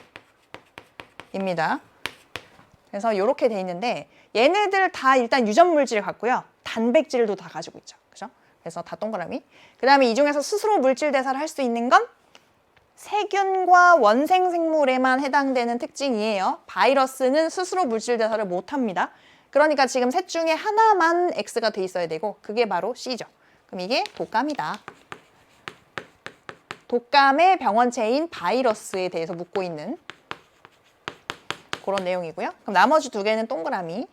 그래서 이렇게 돼 있는데 얘네들 다 일단 유전물질을 갖고요. 단백질도 다 가지고 있죠. 그죠? 그래서 다 동그라미. 그 다음에 이 중에서 스스로 물질 대사를 할 수 있는 건 세균과 원생생물에만 해당되는 특징이에요. 바이러스는 스스로 물질 대사를 못합니다. 그러니까 지금 셋 중에 하나만 X가 돼 있어야 되고 그게 바로 C죠. 그럼 이게 독감이다. 독감의 병원체인 바이러스에 대해서 묻고 있는 그런 내용이고요. 그럼 나머지 두 개는 동그라미.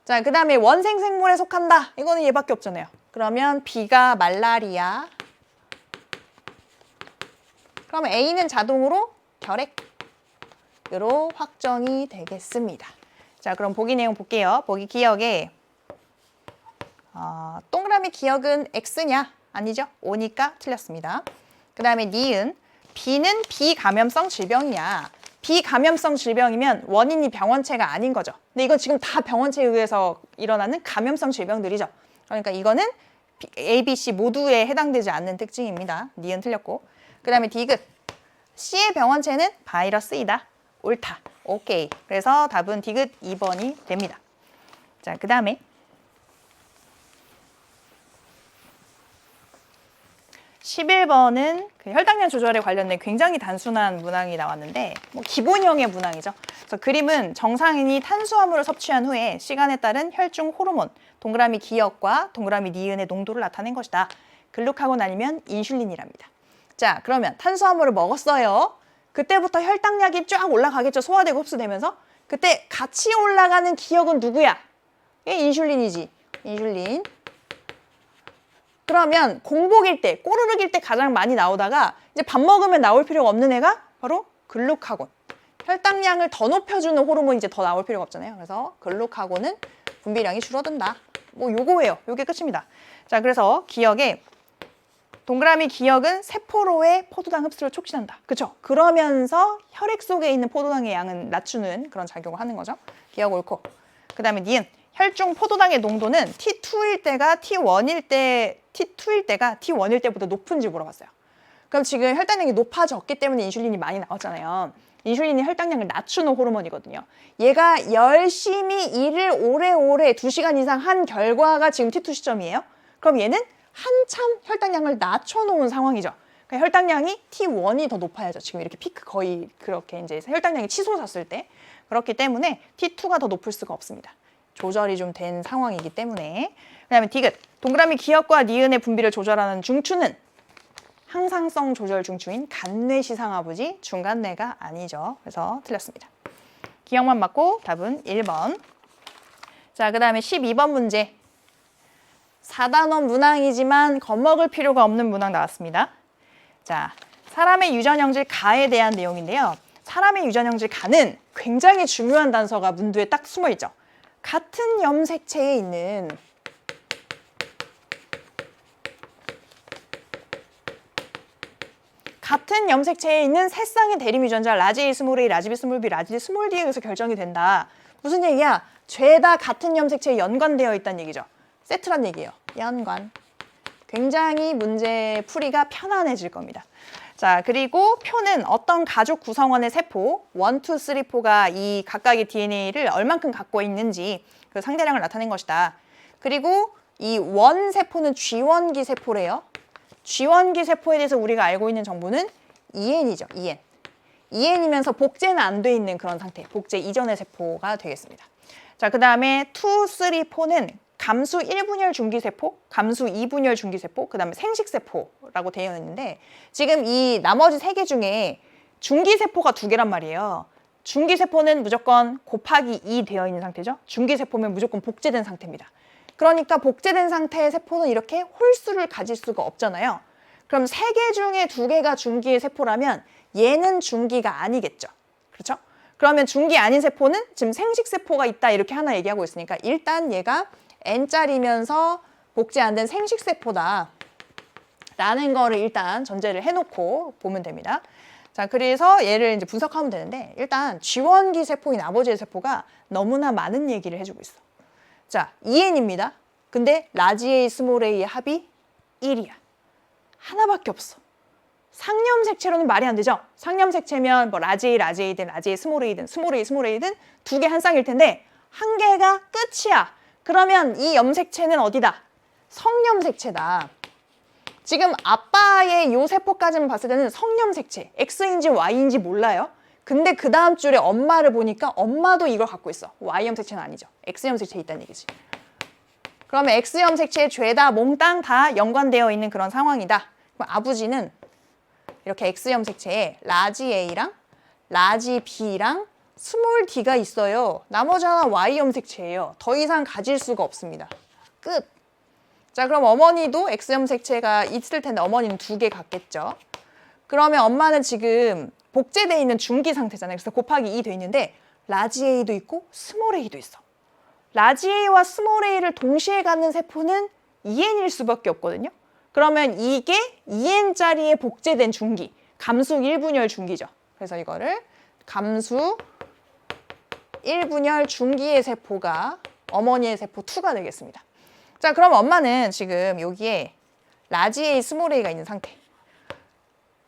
자, 그 다음에 원생생물에 속한다. 이거는 얘밖에 없잖아요. 그러면 B가 말라리아. 그럼 A는 자동으로 결핵으로 확정이 되겠습니다. 자, 그럼 보기 내용 볼게요. 보기 기억에 동그라미 기억은 X냐? 아니죠? O니까 틀렸습니다. 그 다음에 니은 B는 비감염성 질병이냐? 비감염성 질병이면 원인이 병원체가 아닌 거죠. 근데 이건 지금 다 병원체에 의해서 일어나는 감염성 질병들이죠. 그러니까 이거는 A, B, C 모두에 해당되지 않는 특징입니다. 니은 틀렸고. 그 다음에 디귿 C의 병원체는 바이러스이다. 옳다. 오케이. 그래서 답은 디귿 2번이 됩니다. 자, 그 다음에 11번은 그 혈당량 조절에 관련된 굉장히 단순한 문항이 나왔는데 뭐 기본형의 문항이죠. 그래서 그림은 정상인이 탄수화물을 섭취한 후에 시간에 따른 혈중 호르몬, 동그라미 기억과 동그라미 니은의 농도를 나타낸 것이다. 글룩하고 나뉘면 인슐린이랍니다. 자, 그러면 탄수화물을 먹었어요. 그때부터 혈당량이 쫙 올라가겠죠. 소화되고 흡수되면서. 그때 같이 올라가는 기억은 누구야? 이게 인슐린이지. 인슐린. 그러면 공복일 때, 꼬르륵일 때 가장 많이 나오다가 이제 밥 먹으면 나올 필요가 없는 애가 바로 글루카곤. 혈당량을 더 높여주는 호르몬이 이제 더 나올 필요가 없잖아요. 그래서 글루카곤은 분비량이 줄어든다. 뭐 요거예요. 요게 끝입니다. 자, 그래서 기억에 동그라미 기억은 세포로의 포도당 흡수를 촉진한다. 그쵸? 그러면서 혈액 속에 있는 포도당의 양은 낮추는 그런 작용을 하는 거죠. 기억 옳고. 그 다음에 니은 혈중 포도당의 농도는 T2일 때가 T1일 때보다 높은지 물어봤어요. 그럼 지금 혈당량이 높아졌기 때문에 인슐린이 많이 나왔잖아요. 인슐린이 혈당량을 낮추는 호르몬이거든요. 얘가 열심히 일을 오래오래 2시간 이상 한 결과가 지금 T2 시점이에요. 그럼 얘는 한참 혈당량을 낮춰놓은 상황이죠. 그러니까 혈당량이 T1이 더 높아야죠. 지금 이렇게 피크 거의 그렇게 이제 혈당량이 치솟았을 때. 그렇기 때문에 T2가 더 높을 수가 없습니다. 조절이 좀 된 상황이기 때문에. 그 다음에 디귿. 동그라미 기억과 니은의 분비를 조절하는 중추는 항상성 조절 중추인 간뇌시상하부지 중간뇌가 아니죠. 그래서 틀렸습니다. 기억만 맞고 답은 1번. 자, 그 다음에 12번 문제. 4단원 문항이지만 겁먹을 필요가 없는 문항 나왔습니다. 자, 사람의 유전형질 가에 대한 내용인데요. 사람의 유전형질 가는 굉장히 중요한 단서가 문두에 딱 숨어 있죠. 같은 염색체에 있는 세 쌍의 대립 유전자 라지 A 스몰 A, 라지 B 스몰 B, 라지 D 스몰 D에 의해서 결정이 된다. 무슨 얘기야? 죄다 같은 염색체에 연관되어 있다는 얘기죠. 세트란 얘기예요. 연관. 굉장히 문제 풀이가 편안해질 겁니다. 자, 그리고 표는 어떤 가족 구성원의 세포 1, 2, 3, 4가 이 각각의 DNA를 얼만큼 갖고 있는지 그 상대량을 나타낸 것이다. 그리고 이 원 세포는 G원기 세포래요. G원기 세포에 대해서 우리가 알고 있는 정보는 EN이죠. EN. EN이면서 복제는 안 돼 있는 그런 상태. 복제 이전의 세포가 되겠습니다. 자, 그 다음에 2, 3, 4는 감수 1분열 중기세포, 감수 2분열 중기세포, 그 다음에 생식세포라고 되어 있는데 지금 이 나머지 3개 중에 중기세포가 2개란 말이에요. 중기세포는 무조건 곱하기 2 되어 있는 상태죠. 중기세포면 무조건 복제된 상태입니다. 그러니까 복제된 상태의 세포는 이렇게 홀수를 가질 수가 없잖아요. 그럼 3개 중에 2개가 중기의 세포라면 얘는 중기가 아니겠죠. 그렇죠? 그러면 중기 아닌 세포는 지금 생식세포가 있다 이렇게 하나 얘기하고 있으니까 일단 얘가 N짜리면서 복제 안 된 생식세포다 라는 거를 일단 전제를 해놓고 보면 됩니다. 자, 그래서 얘를 이제 분석하면 되는데 일단 G원기 세포인 아버지의 세포가 너무나 많은 얘기를 해주고 있어. 자, EN입니다. 근데 라지 A, 스몰 A의 합이 1이야. 하나밖에 없어. 상염색체로는 말이 안 되죠. 상염색체면 뭐 라지 A든 라지 A, 스몰 A든 스몰 A든 2개 한 쌍일 텐데 한 개가 끝이야. 그러면 이 염색체는 어디다? 성염색체다. 지금 아빠의 요 세포까지만 봤을 때는 성염색체, X인지 Y인지 몰라요. 근데 그 다음 줄에 엄마를 보니까 엄마도 이걸 갖고 있어. Y염색체는 아니죠. X염색체 있다는 얘기지. 그러면 X염색체에 죄다 몽땅 다 연관되어 있는 그런 상황이다. 그럼 아버지는 이렇게 X염색체에 라지 A랑 라지 B랑 스몰 D가 있어요. 나머지 하나 Y염색체예요. 더 이상 가질 수가 없습니다. 끝. 자, 그럼 어머니도 X염색체가 있을 텐데 어머니는 2개 갖겠죠. 그러면 엄마는 지금 복제되어 있는 중기 상태잖아요. 그래서 곱하기 2 돼 있는데 라지 A도 있고 스몰 A도 있어. 라지 A와 스몰 A를 동시에 갖는 세포는 EN일 수밖에 없거든요. 그러면 이게 EN짜리의 복제된 중기, 감수 1분열 중기죠. 그래서 이거를 감수 1분열 중기의 세포가 어머니의 세포 2가 되겠습니다. 자, 그럼 엄마는 지금 여기에 라지 A, 스몰 A가 있는 상태.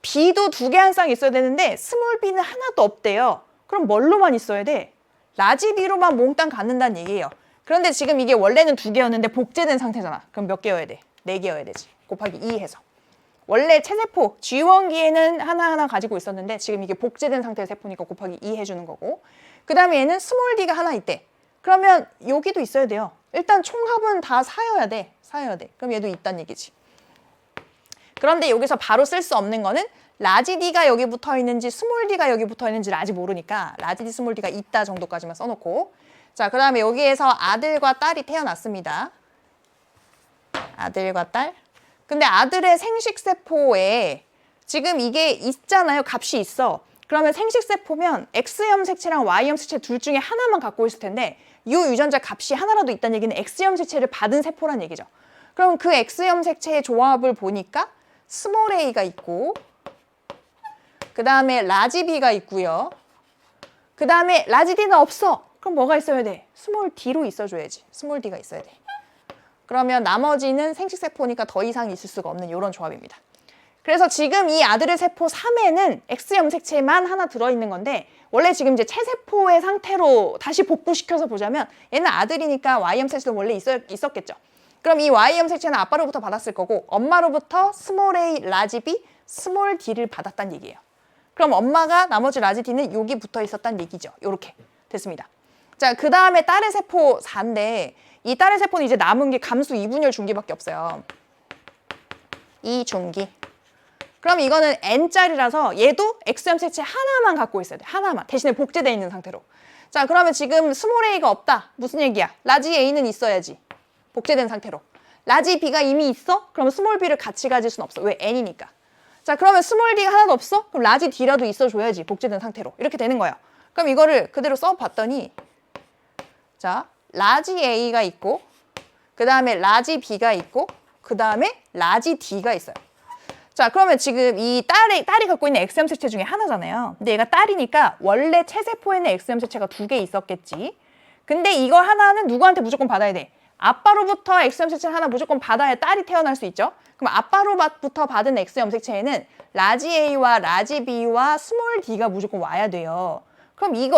B도 2개 한 쌍 있어야 되는데 스몰 B는 하나도 없대요. 그럼 뭘로만 있어야 돼? 라지 B로만 몽땅 갖는다는 얘기예요. 그런데 지금 이게 원래는 2개였는데 복제된 상태잖아. 그럼 몇 개여야 돼? 4개여야 되지. 곱하기 2 해서. 원래 체세포, G원기에는 하나하나 가지고 있었는데 지금 이게 복제된 상태의 세포니까 곱하기 2 해주는 거고 그 다음에 얘는 스몰 D가 하나 있대. 그러면 여기도 있어야 돼요. 일단 총합은 다 사여야 돼. 그럼 얘도 있다는 얘기지. 그런데 여기서 바로 쓸 수 없는 거는 라지 D가 여기 붙어 있는지 스몰 D가 여기 붙어 있는지 아직 모르니까 라지 D, 스몰 D가 있다 정도까지만 써놓고 자, 그 다음에 여기에서 아들과 딸이 태어났습니다. 아들과 딸. 근데 아들의 생식세포에 지금 이게 있잖아요. 값이 있어. 그러면 생식세포면 X염 색체랑 Y염 색체 둘 중에 하나만 갖고 있을 텐데 이 유전자 값이 하나라도 있다는 얘기는 X염 색체를 받은 세포란 얘기죠. 그럼 그 X염 색체의 조합을 보니까 스몰 a가 있고 그 다음에 라지 b가 있고요. 그 다음에 라지 d는 없어. 그럼 뭐가 있어야 돼? 스몰 d로 있어줘야지. 스몰 d가 있어야 돼. 그러면 나머지는 생식세포니까 더 이상 있을 수가 없는 이런 조합입니다. 그래서 지금 이 아들의 세포 3에는 X염 색체만 하나 들어있는 건데 원래 지금 이제 체세포의 상태로 다시 복구시켜서 보자면 얘는 아들이니까 Y염 색체도 원래 있었겠죠. 그럼 이 Y염 색체는 아빠로부터 받았을 거고 엄마로부터 스몰 a, 라지 b, 스몰 d를 받았다는 얘기예요. 그럼 엄마가 나머지 라지 d는 여기 붙어 있었다는 얘기죠. 이렇게 됐습니다. 자, 그 다음에 딸의 세포 4인데 이 딸의 세포는 이제 남은 게 감수 이분열 중기밖에 없어요. 이 중기. 그럼 이거는 N짜리라서 얘도 X염 색체 하나만 갖고 있어야 돼. 하나만. 대신에 복제되어 있는 상태로. 자, 그러면 지금 스몰 a가 없다. 무슨 얘기야? 라지 a는 있어야지. 복제된 상태로. 라지 b가 이미 있어? 그럼 스몰 b를 같이 가질 수는 없어. 왜? N이니까. 자, 그러면 스몰 d가 하나도 없어? 그럼 라지 d라도 있어줘야지. 복제된 상태로. 이렇게 되는 거예요. 그럼 이거를 그대로 써봤더니 자, 라지 a가 있고 그 다음에 라지 b가 있고 그 다음에 라지 d가 있어요. 자, 그러면 지금 이 딸이 갖고 있는 X염 색체 중에 하나잖아요. 근데 얘가 딸이니까 원래 체세포에는 X염 색체가 2개 있었겠지. 근데 이거 하나는 누구한테 무조건 받아야 돼? 아빠로부터 X염 색체를 하나 무조건 받아야 딸이 태어날 수 있죠. 그럼 아빠로부터 받은 X염 색체에는 라지 A와 라지 B와 스몰 D가 무조건 와야 돼요. 그럼 이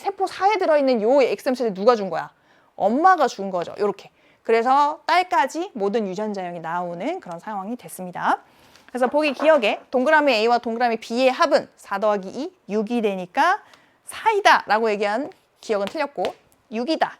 세포 4에 들어있는 요 X염 색체 누가 준 거야? 엄마가 준 거죠. 요렇게. 그래서 딸까지 모든 유전자형이 나오는 그런 상황이 됐습니다. 그래서 보기 기억에 동그라미 A와 동그라미 B의 합은 4 더하기 2, 6이 되니까 4이다 라고 얘기한 기억은 틀렸고 6이다.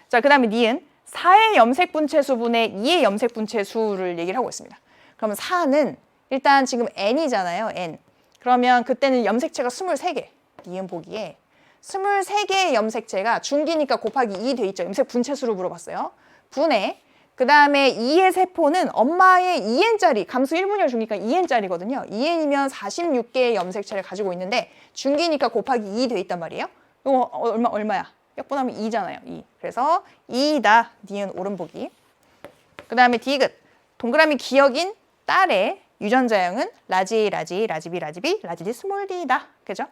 자, 그 다음에 니은 4의 염색 분체수분의 2의 염색 분체수를 얘기를 하고 있습니다. 그러면 4는 일단 지금 N이잖아요. N. 그러면 그때는 염색체가 23개. 니은 보기에 23개의 염색체가 중기니까 곱하기 2 돼 있죠. 염색 분체수로 물어봤어요. 분해. 그 다음에 2의 세포는 엄마의 2N짜리, 감수 1분열 중기니까 2N짜리거든요. 2N이면 46개의 염색체를 가지고 있는데 중기니까 곱하기 2 돼 있단 말이에요. 이거 얼마야? 약분하면 2잖아요. 2. 그래서 2다. 니은 오른보기. 그 다음에 디귿. 동그라미 기억인 딸의 유전자형은 라지 A, 라지 A, 라지 B, 라지 B, 라지 D, 스몰 D다. 그죠?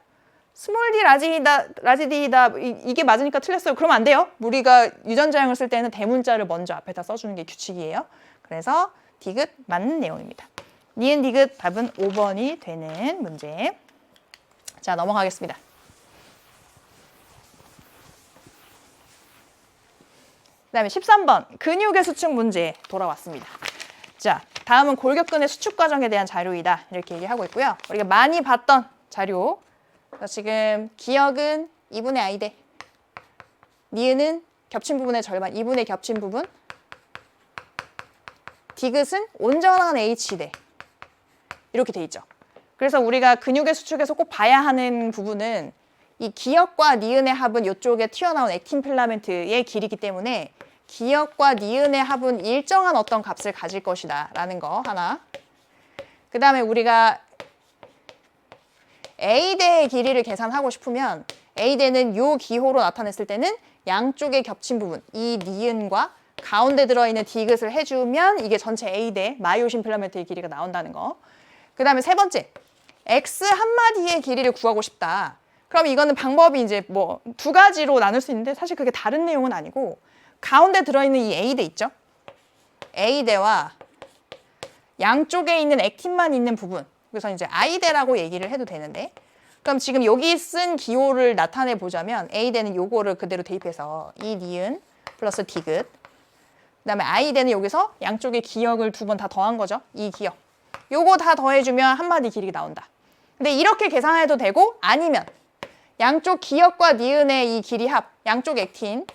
스몰 D, 라지 D다. 이게 맞으니까 틀렸어요. 그러면 안 돼요. 우리가 유전자형을 쓸 때는 대문자를 먼저 앞에다 써주는 게 규칙이에요. 그래서 디귿 맞는 내용입니다. 니은 디귿 답은 5번이 되는 문제. 자, 넘어가겠습니다. 그다음에 13번 근육의 수축 문제 돌아왔습니다. 자, 다음은 골격근의 수축 과정에 대한 자료이다. 이렇게 얘기하고 있고요. 우리가 많이 봤던 자료. 지금 기억은 2분의 I대. 니은은 겹친 부분의 절반, 2분의 겹친 부분. 디귿은 온전한 H대. 이렇게 돼 있죠. 그래서 우리가 근육의 수축에서 꼭 봐야 하는 부분은 이 기역과 니은의 합은 이쪽에 튀어나온 액틴 필라멘트의 길이기 때문에 기역과 니은의 합은 일정한 어떤 값을 가질 것이다 라는 거 하나. 그 다음에 우리가 A대의 길이를 계산하고 싶으면 A대는 요 기호로 나타냈을 때는 양쪽에 겹친 부분, 이 니은과 가운데 들어있는 디귿을 해주면 이게 전체 A대 마이오신 필라멘트의 길이가 나온다는 거. 그 다음에 세 번째, X 한마디의 길이를 구하고 싶다. 그럼 이거는 방법이 이제 뭐 2가지로 나눌 수 있는데 사실 그게 다른 내용은 아니고 가운데 들어있는 이 A대 있죠? A대와 양쪽에 있는 액틴만 있는 부분, 그래서 이제 I대라고 얘기를 해도 되는데 그럼 지금 여기 쓴 기호를 나타내 보자면 A대는 요거를 그대로 대입해서 이 니은 플러스 디귿 그 다음에 I대는 여기서 양쪽에 기역을 2번 다 더한 거죠. 이 기역. 요거 다 더해주면 한마디 길이가 나온다. 근데 이렇게 계산해도 되고 아니면 양쪽 기역과 니은의 이 길이 합, 양쪽 액틴의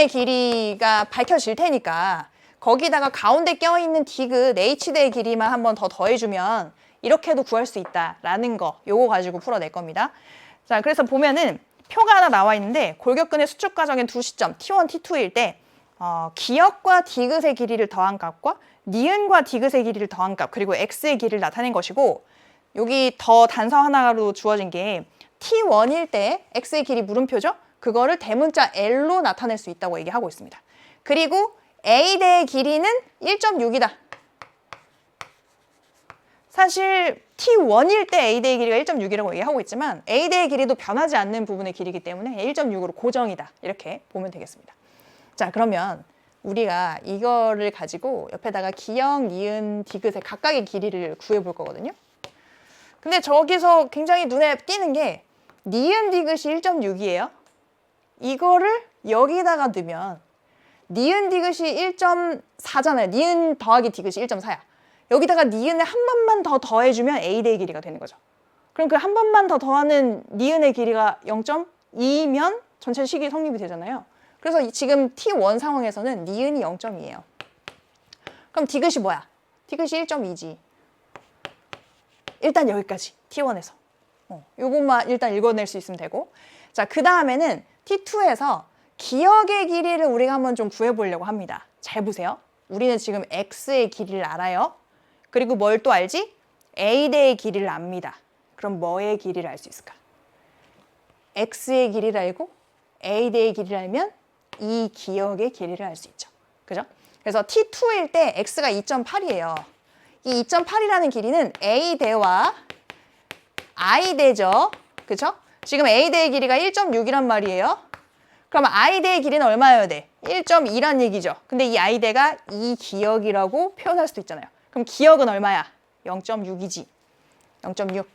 길이가 밝혀질 테니까 거기다가 가운데 껴있는 디귿, H대의 길이만 한번 더 더해주면 이렇게도 구할 수 있다라는 거 요거 가지고 풀어낼 겁니다. 자, 그래서 보면은 표가 하나 나와 있는데 골격근의 수축 과정의 두 시점 T1, T2일 때 기역과 디귿의 길이를 더한 값과 니은과 디귿의 길이를 더한 값 그리고 x의 길이를 나타낸 것이고 여기 더 단서 하나로 주어진 게 T1일 때 x의 길이 물음표죠? 그거를 대문자 L로 나타낼 수 있다고 얘기하고 있습니다. 그리고 A대의 길이는 1.6이다. 사실 T1일 때 A대의 길이가 1.6이라고 얘기하고 있지만 A대의 길이도 변하지 않는 부분의 길이기 때문에 1.6으로 고정이다. 이렇게 보면 되겠습니다. 자, 그러면 우리가 이거를 가지고 옆에다가 기역, 니은, 디귿의 각각의 길이를 구해볼 거거든요. 근데 저기서 굉장히 눈에 띄는 게 니은, 디귿이 1.6이에요. 이거를 여기다가 넣으면 니은, 디귿이 1.4잖아요. 니은 더하기 디귿이 1.4야. 여기다가 니은을 한 번만 더 더해주면 A대의 길이가 되는 거죠. 그럼 그 한 번만 더 더하는 니은의 길이가 0.2면 전체 식이 성립이 되잖아요. 그래서 지금 T1 상황에서는 니은이 0.2예요. 그럼 디귿이 뭐야? 디귿이 1.2지. 일단 여기까지 T1에서. 요것만 일단 읽어낼 수 있으면 되고. 자, 그 다음에는 T2에서 기역의 길이를 우리가 한번 좀 구해보려고 합니다. 잘 보세요. 우리는 지금 X의 길이를 알아요. 그리고 뭘 또 알지? A대의 길이를 압니다. 그럼 뭐의 길이를 알 수 있을까? X의 길이를 알고 A대의 길이를 알면 이 기역의 길이를 알 수 있죠. 그죠? 그래서 T2일 때 X가 2.8이에요. 이 2.8이라는 길이는 A대와 I대죠. 그죠? 지금 A대의 길이가 1.6이란 말이에요. 그럼 I대의 길이는 얼마여야 돼? 1.2란 얘기죠. 근데 이 I대가 이 기역이라고 표현할 수도 있잖아요. 그럼 기역은 얼마야? 0.6이지. 0.6.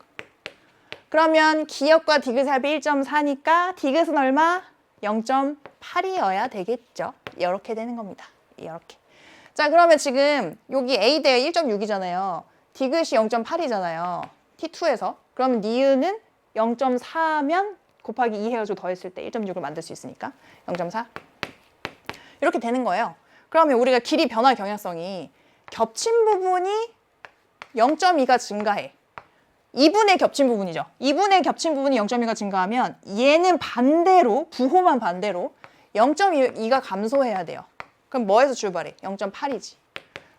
그러면 기역과 디귿의 합이 1.4니까 디귿은 얼마? 0.8이어야 되겠죠. 이렇게 되는 겁니다. 이렇게. 자, 그러면 지금 여기 A대가 1.6이잖아요. 디귿이 0.8이잖아요. T2에서. 그러면 니은은 0.4면 곱하기 2 해가지고 더했을 때 1.6을 만들 수 있으니까 0.4. 이렇게 되는 거예요. 그러면 우리가 길이 변화 경향성이 겹친 부분이 0.2가 증가해. 2분의 겹친 부분이죠. 2분의 겹친 부분이 0.2가 증가하면 얘는 반대로, 부호만 반대로 0.2가 감소해야 돼요. 그럼 뭐에서 출발해? 0.8이지.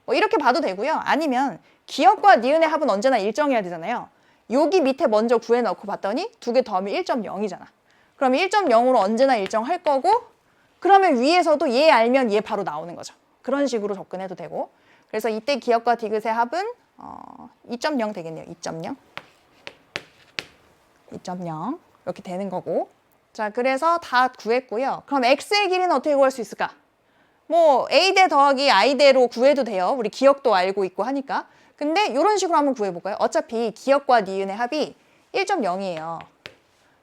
뭐 이렇게 봐도 되고요. 아니면 기역과 니은의 합은 언제나 일정해야 되잖아요. 여기 밑에 먼저 구해놓고 봤더니 두 개 더하면 1.0이잖아. 그럼 1.0으로 언제나 일정할 거고 그러면 위에서도 얘 알면 얘 바로 나오는 거죠. 그런 식으로 접근해도 되고 그래서 이때 기역과 디귿의 합은 2.0 되겠네요. 2.0 이렇게 되는 거고 자, 그래서 다 구했고요. 그럼 X의 길이는 어떻게 구할 수 있을까? 뭐 A대 더하기 I대로 구해도 돼요. 우리 기역도 알고 있고 하니까. 근데 이런 식으로 한번 구해볼까요? 어차피 기역과 니은의 합이 1.0이에요.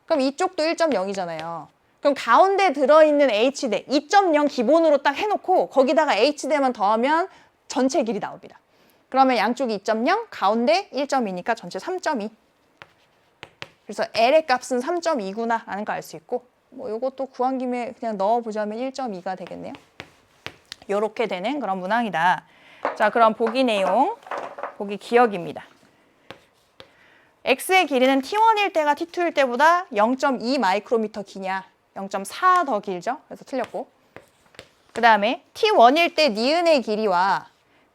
그럼 이쪽도 1.0이잖아요. 그럼 가운데 들어있는 H대 2.0 기본으로 딱 해놓고 거기다가 H대만 더하면 전체 길이 나옵니다. 그러면 양쪽이 2.0, 가운데 1.2니까 전체 3.2. 그래서 L의 값은 3.2구나 라는 거 알 수 있고 뭐 이것도 구한 김에 그냥 넣어보자면 1.2가 되겠네요. 이렇게 되는 그런 문항이다. 자, 그럼 보기 내용, 보기 기억입니다. X의 길이는 T1일 때가 T2일 때보다 0.2 마이크로미터 기냐? 0.4 더 길죠? 그래서 틀렸고. 그 다음에 T1일 때 니은의 길이와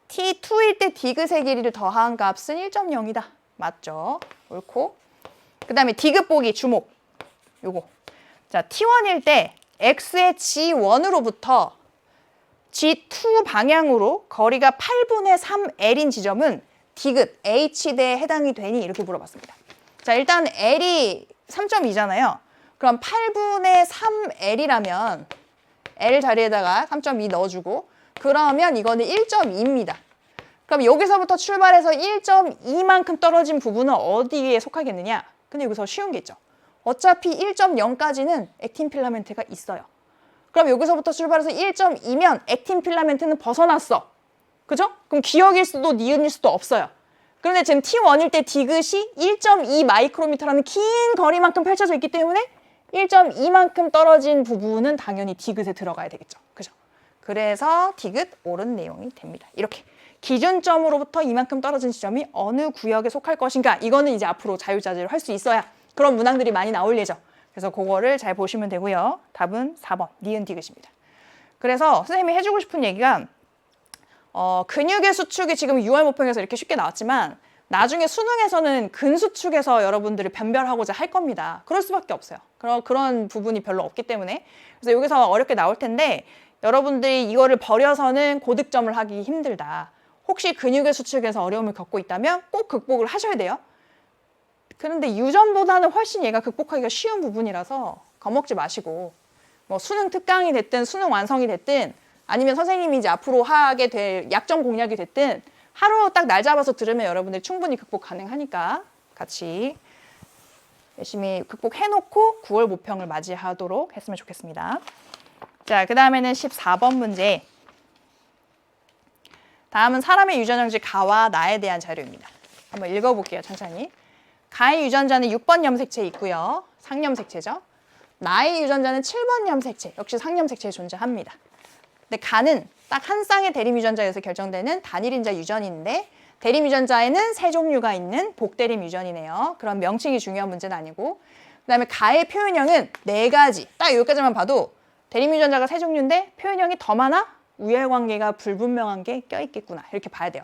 T2일 때 디귿의 길이를 더한 값은 1.0이다. 맞죠? 옳고. 그 다음에 디귿 보기 주목. 요거. 자, T1일 때 X의 G1으로부터 G2 방향으로 거리가 8분의 3L인 지점은 디귿 H대에 해당이 되니? 이렇게 물어봤습니다. 자, 일단 L이 3.2잖아요. 그럼 8분의 3L이라면 L 자리에다가 3.2 넣어주고 그러면 이거는 1.2입니다. 그럼 여기서부터 출발해서 1.2만큼 떨어진 부분은 어디에 속하겠느냐? 근데 여기서 쉬운 게 있죠. 어차피 1.0까지는 액틴 필라멘트가 있어요. 그럼 여기서부터 출발해서 1.2면 액틴 필라멘트는 벗어났어. 그죠? 그럼 기역일 수도 니은일 수도 없어요. 그런데 지금 T1일 때 디귿이 1.2 마이크로미터라는 긴 거리만큼 펼쳐져 있기 때문에 1.2만큼 떨어진 부분은 당연히 디귿에 들어가야 되겠죠. 그죠? 그래서 디귿 옳은 내용이 됩니다. 이렇게 기준점으로부터 이만큼 떨어진 지점이 어느 구역에 속할 것인가. 이거는 이제 앞으로 자유자재로 할 수 있어야 그런 문항들이 많이 나올 예정. 그래서 그거를 잘 보시면 되고요. 답은 4번 니은 디귿입니다. 그래서 선생님이 해주고 싶은 얘기가 근육의 수축이 지금 6월 모평에서 이렇게 쉽게 나왔지만 나중에 수능에서는 근수축에서 여러분들을 변별하고자 할 겁니다. 그럴 수밖에 없어요. 그런 부분이 별로 없기 때문에. 그래서 여기서 어렵게 나올 텐데 여러분들이 이거를 버려서는 고득점을 하기 힘들다. 혹시 근육의 수축에서 어려움을 겪고 있다면 꼭 극복을 하셔야 돼요. 그런데 유전보다는 훨씬 얘가 극복하기가 쉬운 부분이라서 겁먹지 마시고 뭐 수능 특강이 됐든 수능 완성이 됐든 아니면 선생님이 이제 앞으로 하게 될 약점 공략이 됐든 하루 딱 날 잡아서 들으면 여러분들이 충분히 극복 가능하니까 같이 열심히 극복해놓고 9월 모평을 맞이하도록 했으면 좋겠습니다. 자, 그 다음에는 14번 문제. 다음은 사람의 유전형질 가와 나에 대한 자료입니다. 한번 읽어볼게요, 천천히. 가의 유전자는 6번 염색체에 있고요. 상염색체죠. 나의 유전자는 7번 염색체, 역시 상염색체에 존재합니다. 근데 가는 딱 한 쌍의 대림 유전자에서 결정되는 단일인자 유전인데 대림 유전자에는 세 종류가 있는 복대림 유전이네요. 그런 명칭이 중요한 문제는 아니고 그다음에 가의 표현형은 4가지. 딱 여기까지만 봐도 대림 유전자가 세 종류인데 표현형이 더 많아? 우열관계가 불분명한 게 껴있겠구나. 이렇게 봐야 돼요.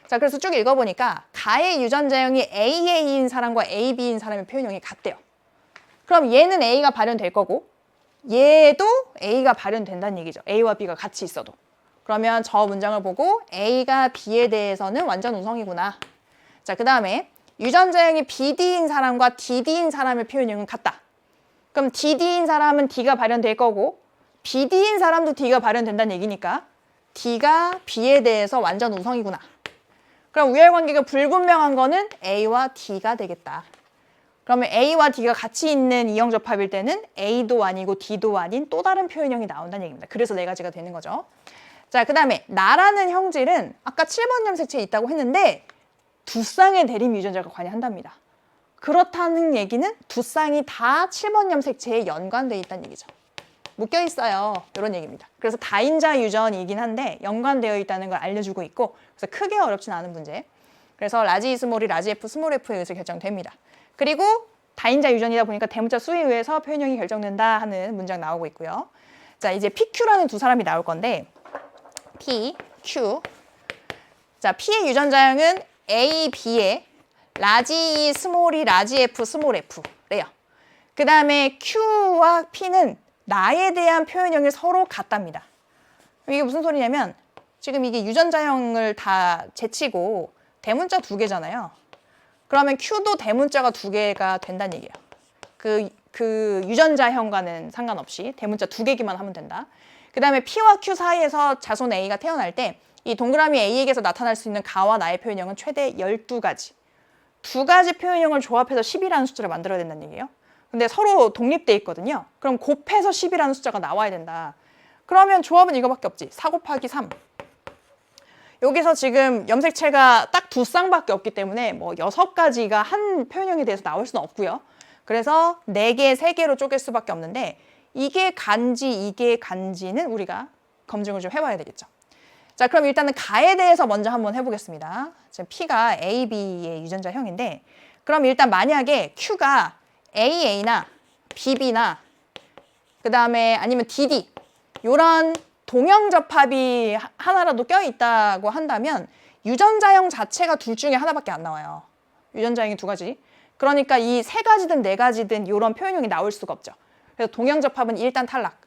자, 그래서 쭉 읽어보니까 가의 유전자형이 AA인 사람과 AB인 사람의 표현형이 같대요. 그럼 얘는 A가 발현될 거고 얘도 A가 발현된다는 얘기죠. A와 B가 같이 있어도. 그러면 저 문장을 보고 A가 B에 대해서는 완전 우성이구나. 자, 그 다음에 유전자형이 BD인 사람과 DD인 사람의 표현형은 같다. 그럼 DD인 사람은 D가 발현될 거고 BD인 사람도 D가 발현된다는 얘기니까 D가 B에 대해서 완전 우성이구나. 그럼 우열관계가 불분명한 거는 A와 D가 되겠다. 그러면 A와 D가 같이 있는 이형접합일 때는 A도 아니고 D도 아닌 또 다른 표현형이 나온다는 얘기입니다. 그래서 4가지가 되는 거죠. 자, 그 다음에 나라는 형질은 아까 7번 염색체에 있다고 했는데 2쌍의 대림 유전자가 관여한답니다. 그렇다는 얘기는 2쌍이 다 7번 염색체에 연관되어 있다는 얘기죠. 묶여 있어요. 이런 얘기입니다. 그래서 다인자 유전이긴 한데 연관되어 있다는 걸 알려주고 있고 그래서 크게 어렵진 않은 문제. 그래서 라지 스몰이 라지 F 스몰 F에 의해서 결정됩니다. 그리고 다인자 유전이다 보니까 대문자 수에 의해서 표현형이 결정된다 하는 문장 나오고 있고요. 자, 이제 PQ라는 두 사람이 나올 건데 P, Q. 자, P의 유전자형은 A, B에 라지 E, 스몰이 라지 F, 스몰 F래요. 그 다음에 Q와 P는 나에 대한 표현형이 서로 같답니다. 이게 무슨 소리냐면 지금 이게 유전자형을 다 제치고 대문자 2개잖아요. 그러면 Q도 대문자가 2개가 된다는 얘기예요. 그 유전자형과는 상관없이 대문자 2개기만 하면 된다. 그 다음에 P와 Q 사이에서 자손 A가 태어날 때 이 동그라미 A에게서 나타날 수 있는 가와 나의 표현형은 최대 12가지. 2가지 표현형을 조합해서 10이라는 숫자를 만들어야 된다는 얘기예요. 근데 서로 독립돼 있거든요. 그럼 곱해서 10이라는 숫자가 나와야 된다. 그러면 조합은 이거밖에 없지. 4 곱하기 3. 여기서 지금 염색체가 딱 2쌍밖에 없기 때문에 뭐 6가지가 한 표현형에 대해서 나올 수는 없고요. 그래서 4개, 3개로 쪼갤 수밖에 없는데 이게 간지, 이게 간지는 우리가 검증을 좀 해봐야 되겠죠. 자, 그럼 일단은 가에 대해서 먼저 한번 해보겠습니다. 지금 P가 A, B의 유전자형인데 그럼 일단 만약에 Q가 AA나 BB나 그 다음에 아니면 DD 이런 동형접합이 하나라도 껴있다고 한다면 유전자형 자체가 둘 중에 하나밖에 안 나와요. 유전자형이 2가지. 그러니까 이 3가지든 4가지든 이런 표현형이 나올 수가 없죠. 그래서 동형접합은 일단 탈락.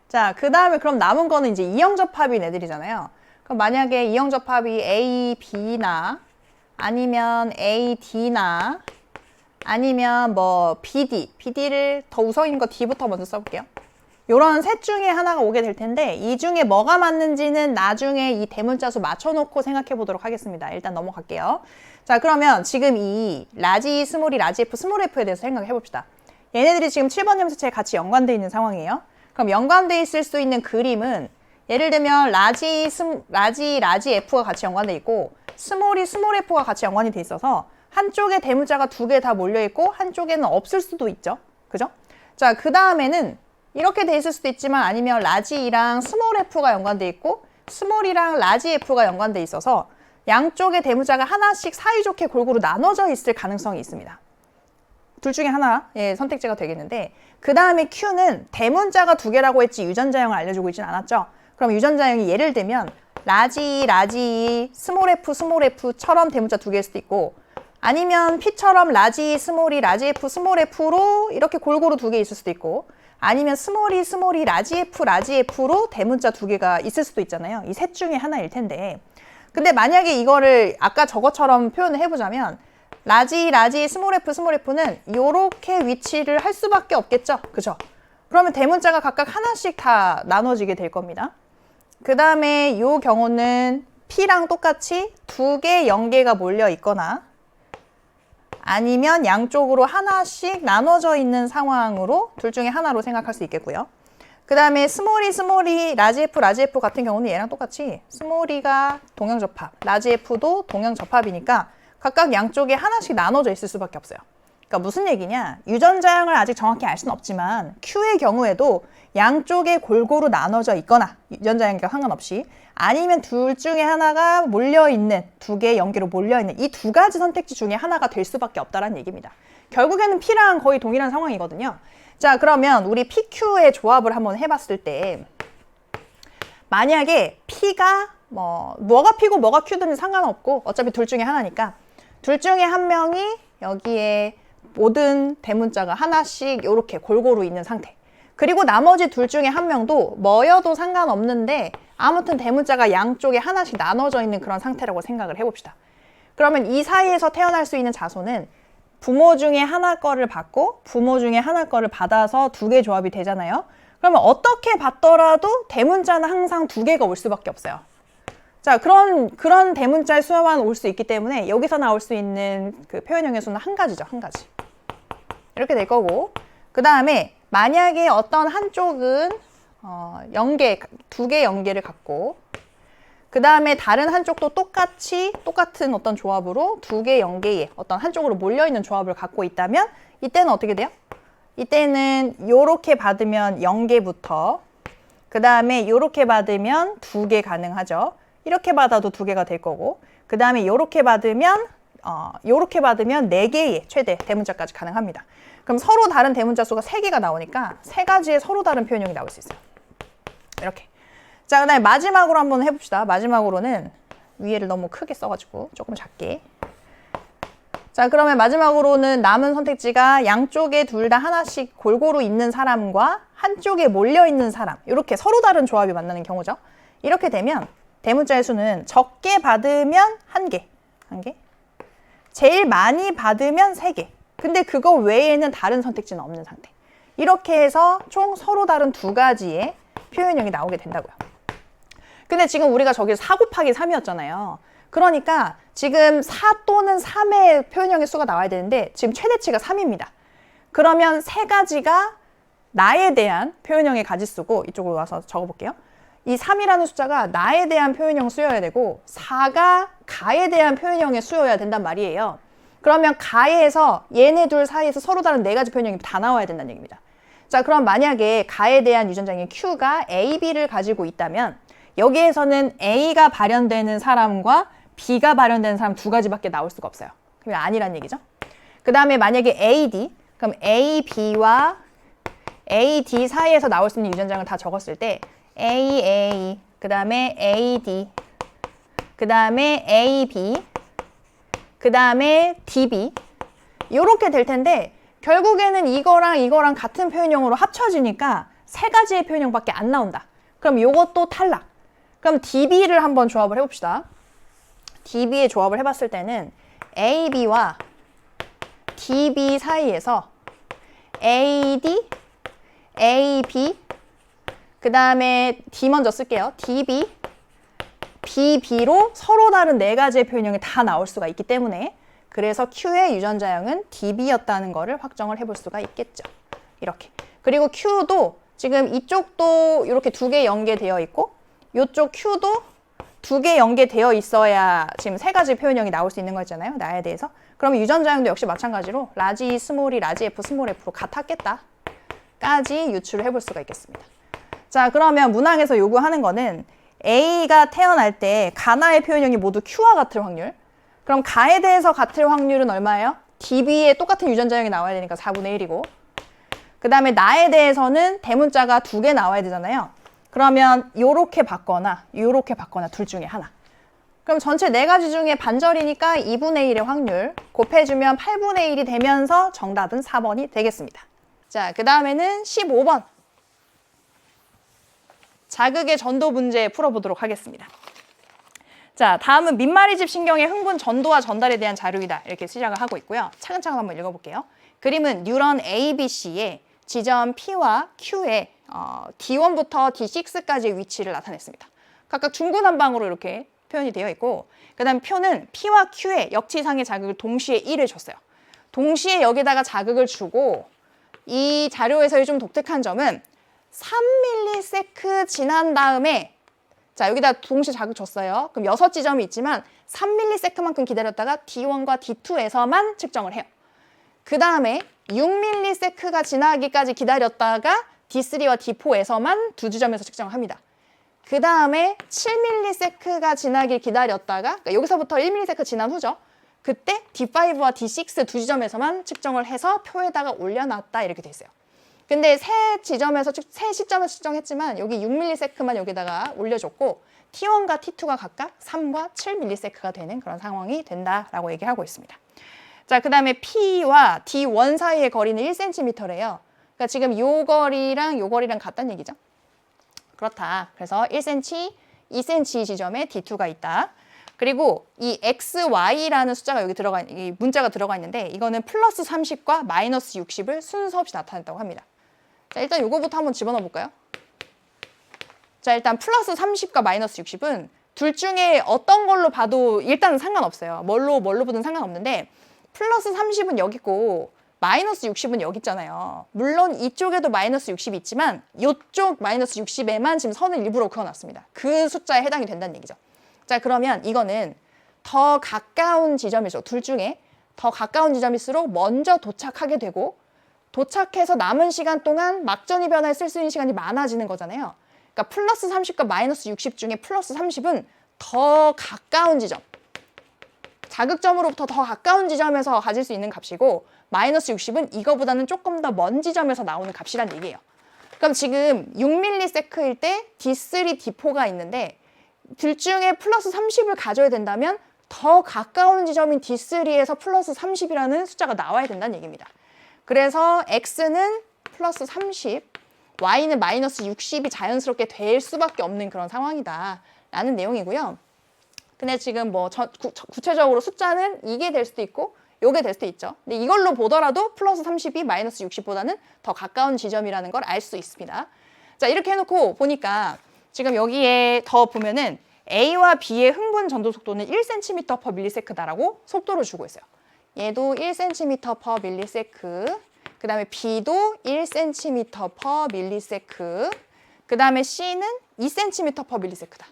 자, 그 다음에 그럼 남은 거는 이제 이형접합인 애들이잖아요. 그럼 만약에 이형접합이 A, B나 아니면 A, D나 아니면 뭐 BD, BD를 더 우성인 거 D부터 먼저 써볼게요. 요런 셋 중에 하나가 오게 될 텐데 이 중에 뭐가 맞는지는 나중에 이 대문자 수 맞춰놓고 생각해 보도록 하겠습니다. 일단 넘어갈게요. 자, 그러면 지금 이 라지 스몰이 라지 F, 스몰 F에 대해서 생각해 봅시다. 얘네들이 지금 7번 염색체에 같이 연관되어 있는 상황이에요. 그럼 연관되어 있을 수 있는 그림은 예를 들면 라지 F가 같이 연관되어 있고 스몰이 스몰 F가 같이 연관이 돼 있어서 한쪽에 대문자가 2개 다 몰려 있고 한쪽에는 없을 수도 있죠. 그죠? 자, 그 다음에는 이렇게 돼 있을 수도 있지만 아니면 라지 E랑 스몰 F가 연관돼 있고 스몰이랑 라지 F가 연관돼 있어서 양쪽의 대문자가 하나씩 사이좋게 골고루 나눠져 있을 가능성이 있습니다. 둘 중에 하나의 선택지가 되겠는데, 그 다음에 Q는 대문자가 두 개라고 했지 유전자형을 알려주고 있진 않았죠. 그럼 유전자형이 예를 들면 라지, 스몰 F처럼 대문자 두 개일 수도 있고, 아니면 P처럼 라지 F, 스몰 F로 이렇게 골고루 두 개 있을 수도 있고, 아니면 스몰이, 라지 F로 대문자 두 개가 있을 수도 있잖아요. 이 셋 중에 하나일 텐데, 근데 만약에 이거를 아까 저것처럼 표현을 해보자면 라지, 스몰 F는 이렇게 위치를 할 수밖에 없겠죠. 그죠? 그러면 대문자가 각각 하나씩 다 나눠지게 될 겁니다. 그 다음에 이 경우는 P랑 똑같이 두 개 연계가 몰려 있거나 아니면 양쪽으로 하나씩 나눠져 있는 상황으로 둘 중에 하나로 생각할 수 있겠고요. 그 다음에 스몰이, 라지 F 같은 경우는 얘랑 똑같이 스몰이가 동형접합, 라지 F도 동형접합이니까 각각 양쪽에 하나씩 나눠져 있을 수밖에 없어요. 그러니까 무슨 얘기냐? 유전자형을 아직 정확히 알 수는 없지만 Q의 경우에도 양쪽에 골고루 나눠져 있거나 유전자형과 상관없이 아니면 둘 중에 하나가 몰려있는, 두 개의 연계로 몰려있는 이 두 가지 선택지 중에 하나가 될 수밖에 없다는 얘기입니다. 결국에는 P랑 거의 동일한 상황이거든요. 자, 그러면 우리 PQ의 조합을 한번 해봤을 때 만약에 P가 뭐가 P고 뭐가 Q든지 상관없고 어차피 둘 중에 하나니까 둘 중에 한 명이 여기에 모든 대문자가 하나씩 이렇게 골고루 있는 상태. 그리고 나머지 둘 중에 한 명도 뭐여도 상관없는데 아무튼 대문자가 양쪽에 하나씩 나눠져 있는 그런 상태라고 생각을 해봅시다. 그러면 이 사이에서 태어날 수 있는 자손은 부모 중에 하나 거를 받고 부모 중에 하나 거를 받아서 두 개 조합이 되잖아요. 그러면 어떻게 받더라도 대문자는 항상 두 개가 올 수밖에 없어요. 자, 그런 대문자의 수만 올 수 있기 때문에 여기서 나올 수 있는 그 표현형의 수는 한 가지죠. 한 가지. 이렇게 될 거고, 그 다음에 만약에 어떤 한쪽은 두 개 연계를 갖고 그 다음에 다른 한쪽도 똑같은 어떤 조합으로 두 개 연계의 어떤 한쪽으로 몰려있는 조합을 갖고 있다면 이때는 어떻게 돼요? 이때는 요렇게 받으면 0개부터 그 다음에 요렇게 받으면 2개 가능하죠. 이렇게 받아도 2개가 될 거고, 그 다음에 요렇게 받으면 4개의 최대 대문자까지 가능합니다. 그럼 서로 다른 대문자 수가 3개가 나오니까 3가지의 서로 다른 표현형이 나올 수 있어요. 이렇게. 자, 그 다음에 마지막으로 한번 해봅시다. 마지막으로는 위에를 너무 크게 써가지고 조금 작게. 자, 그러면 마지막으로는 남은 선택지가 양쪽에 둘 다 하나씩 골고루 있는 사람과 한쪽에 몰려있는 사람, 이렇게 서로 다른 조합이 만나는 경우죠. 이렇게 되면 대문자의 수는 적게 받으면 1개, 제일 많이 받으면 3개, 근데 그거 외에는 다른 선택지는 없는 상태. 이렇게 해서 총 서로 다른 2가지의 표현형이 나오게 된다고요. 근데 지금 우리가 저기서 4 곱하기 3이었잖아요. 그러니까 지금 4 또는 3의 표현형의 수가 나와야 되는데 지금 최대치가 3입니다. 그러면 3가지가 나에 대한 표현형의 가지수고, 이쪽으로 와서 적어볼게요. 이 3이라는 숫자가 나에 대한 표현형 수여야 되고 4가 가에 대한 표현형의 수여야 된단 말이에요. 그러면 가에서 얘네 둘 사이에서 서로 다른 4가지 표현형이 다 나와야 된다는 얘기입니다. 자, 그럼 만약에 가에 대한 유전자인 Q가 A, B를 가지고 있다면 여기에서는 A가 발현되는 사람과 B가 발현되는 사람 2가지밖에 나올 수가 없어요. 그게 아니란 얘기죠. 그 다음에 만약에 AD, 그럼 AB,와 AD 사이에서 나올 수 있는 유전자를 다 적었을 때 AA, 그 다음에 AD, 그 다음에 AB, 그 다음에 DB, 이렇게 될 텐데 결국에는 이거랑 같은 표현형으로 합쳐지니까 3가지의 표현형밖에 안 나온다. 그럼 이것도 탈락. 그럼 DB를 한번 조합을 해봅시다. DB의 조합을 해봤을 때는 AB와 DB 사이에서 AD, AB, 그 다음에 D 먼저 쓸게요. DB, BB로 서로 다른 4가지의 표현형이 다 나올 수가 있기 때문에 그래서 Q의 유전자형은 DB였다는 거를 확정을 해볼 수가 있겠죠. 이렇게. 그리고 Q도 지금 이쪽도 이렇게 2개 연계되어 있고 이쪽 Q도 2개 연계되어 있어야 지금 3가지 표현형이 나올 수 있는 거잖아요. 나에 대해서. 그러면 유전자형도 역시 마찬가지로 라지 스몰이 라지 F 스몰 F로 같았겠다 까지 유추를 해볼 수가 있겠습니다. 자, 그러면 문항에서 요구하는 거는 A가 태어날 때 가나의 표현형이 모두 Q와 같을 확률. 그럼 가에 대해서 같을 확률은 얼마예요? DB에 똑같은 유전자형이 나와야 되니까 4분의 1이고 그 다음에 나에 대해서는 대문자가 2개 나와야 되잖아요. 그러면 요렇게 받거나 요렇게 받거나 둘 중에 하나. 그럼 전체 4가지 중에 반절이니까 2분의 1의 확률 곱해주면 8분의 1이 되면서 정답은 4번이 되겠습니다. 자, 그 다음에는 15번. 자극의 전도 문제 풀어보도록 하겠습니다. 자, 다음은 민마리집 신경의 흥분 전도와 전달에 대한 자료이다. 이렇게 시작을 하고 있고요. 차근차근 한번 읽어볼게요. 그림은 뉴런 A, B, C의 지점 P와 Q의 D1부터 D6까지의 위치를 나타냈습니다. 각각 중구난방으로 이렇게 표현이 되어 있고 그 다음 표는 P와 Q의 역치상의 자극을 동시에 1을 줬어요. 동시에 여기다가 자극을 주고 이 자료에서의 좀 독특한 점은 3ms 지난 다음에 자 여기다 동시에 자극 줬어요. 그럼 6지점이 있지만 3ms만큼 기다렸다가 D1과 D2에서만 측정을 해요. 그 다음에 6ms가 지나기까지 기다렸다가 D3와 D4에서만 2지점에서 측정을 합니다. 그 다음에 7ms가 지나길 기다렸다가 그러니까 여기서부터 1ms 지난 후죠. 그때 D5와 D6 2지점에서만 측정을 해서 표에다가 올려놨다 이렇게 돼 있어요. 근데 세 시점에서 측정했지만 여기 6ms만 여기다가 올려줬고 T1과 T2가 각각 3과 7ms가 되는 그런 상황이 된다라고 얘기하고 있습니다. 자, 그 다음에 P와 D1 사이의 거리는 1cm래요. 그러니까 지금 요 거리랑 같다는 얘기죠. 그렇다. 그래서 1cm, 2cm 지점에 D2가 있다. 그리고 이 XY라는 숫자가 여기 이 문자가 들어가 있는데 이거는 플러스 30과 마이너스 60을 순서 없이 나타냈다고 합니다. 자, 일단 요거부터 한번 집어넣어 볼까요? 자, 일단 플러스 30과 마이너스 60은 둘 중에 어떤 걸로 봐도 일단은 상관없어요. 뭘로 보든 상관없는데 플러스 30은 여기 있고 마이너스 60은 여기 있잖아요. 물론 이쪽에도 마이너스 60이 있지만 이쪽 마이너스 60에만 지금 선을 일부러 그어놨습니다. 그 숫자에 해당이 된다는 얘기죠. 자, 그러면 이거는 더 가까운 지점이죠. 둘 중에 더 가까운 지점일수록 먼저 도착하게 되고 도착해서 남은 시간 동안 막전이 변화에 쓸 수 있는 시간이 많아지는 거잖아요. 그러니까 플러스 30과 마이너스 60 중에 플러스 30은 더 가까운 지점, 자극점으로부터 더 가까운 지점에서 가질 수 있는 값이고 마이너스 60은 이거보다는 조금 더 먼 지점에서 나오는 값이란 얘기예요. 그럼 지금 6ms일 때 D3, D4가 있는데 둘 중에 플러스 30을 가져야 된다면 더 가까운 지점인 D3에서 플러스 30이라는 숫자가 나와야 된다는 얘기입니다. 그래서 X는 플러스 30, Y는 마이너스 60이 자연스럽게 될 수밖에 없는 그런 상황이다 라는 내용이고요. 근데 지금 뭐 구체적으로 숫자는 이게 될 수도 있고 요게 될 수도 있죠. 근데 이걸로 보더라도 플러스 30이 마이너스 60보다는 더 가까운 지점이라는 걸 알 수 있습니다. 자, 이렇게 해놓고 보니까 지금 여기에 더 보면은 A와 B의 흥분 전도 속도는 1cm/ms라고 속도를 주고 있어요. 얘도 1cm/ms, 그 다음에 B도 1cm/ms, 그 다음에 C는 2cm/ms다.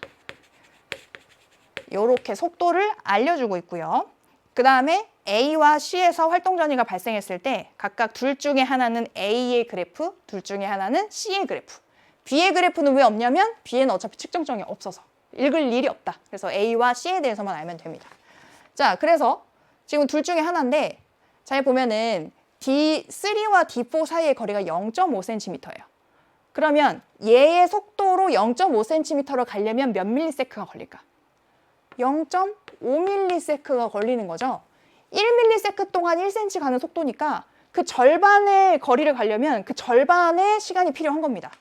이렇게 속도를 알려주고 있고요. 그 다음에 A와 C에서 활동 전이가 발생했을 때 각각 둘 중에 하나는 A의 그래프, 둘 중에 하나는 C의 그래프. B의 그래프는 왜 없냐면 B에는 어차피 측정점이 없어서 읽을 일이 없다. 그래서 A와 C에 대해서만 알면 됩니다. 자, 그래서 지금 둘 중에 하나인데 잘 보면은 D3와 D4 사이의 거리가 0.5cm예요. 그러면 얘의 속도로 0.5cm로 가려면 몇 ms가 걸릴까? 0.5ms가 걸리는 거죠. 1ms 동안 1cm 가는 속도니까 그 절반의 거리를 가려면 그 절반의 시간이 필요한 겁니다.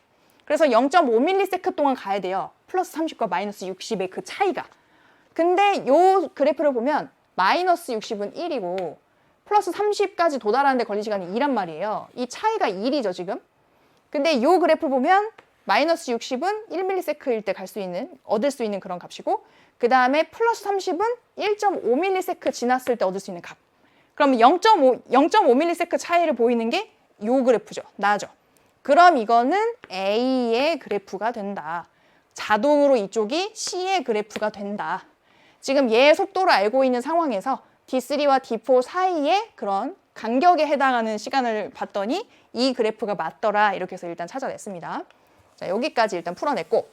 그래서 0.5ms 동안 가야 돼요. 플러스 30과 마이너스 60의 그 차이가. 근데 이 그래프를 보면 마이너스 60은 1이고 플러스 30까지 도달하는데 걸린 시간이 2란 말이에요. 이 차이가 1이죠, 지금. 근데 이 그래프 보면 마이너스 60은 1ms일 때 얻을 수 있는 그런 값이고 그 다음에 플러스 30은 1.5ms 지났을 때 얻을 수 있는 값. 그럼 0.5ms 차이를 보이는 게 이 그래프죠. 나죠. 그럼 이거는 A의 그래프가 된다. 자동으로 이쪽이 C의 그래프가 된다. 지금 얘의 속도를 알고 있는 상황에서 D3와 D4 사이에 그런 간격에 해당하는 시간을 봤더니 이 그래프가 맞더라. 이렇게 해서 일단 찾아냈습니다. 자, 여기까지 일단 풀어냈고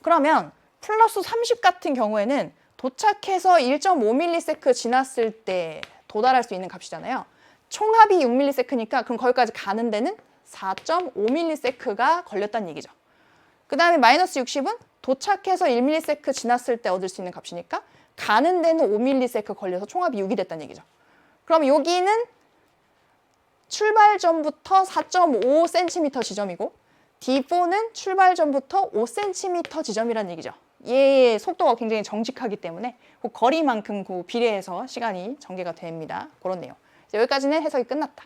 그러면 플러스 30 같은 경우에는 도착해서 1.5ms 지났을 때 도달할 수 있는 값이잖아요. 총합이 6ms니까 그럼 거기까지 가는 데는 4.5ms가 걸렸다는 얘기죠. 그 다음에 마이너스 60은 도착해서 1ms 지났을 때 얻을 수 있는 값이니까 가는 데는 5ms 걸려서 총합이 6이 됐다는 얘기죠. 그럼 여기는 출발 전부터 4.5cm 지점이고 D4는 출발 전부터 5cm 지점이라는 얘기죠. 얘의 속도가 굉장히 정직하기 때문에 그 거리만큼 그 비례해서 시간이 전개가 됩니다. 그런 내용. 여기까지는 해석이 끝났다.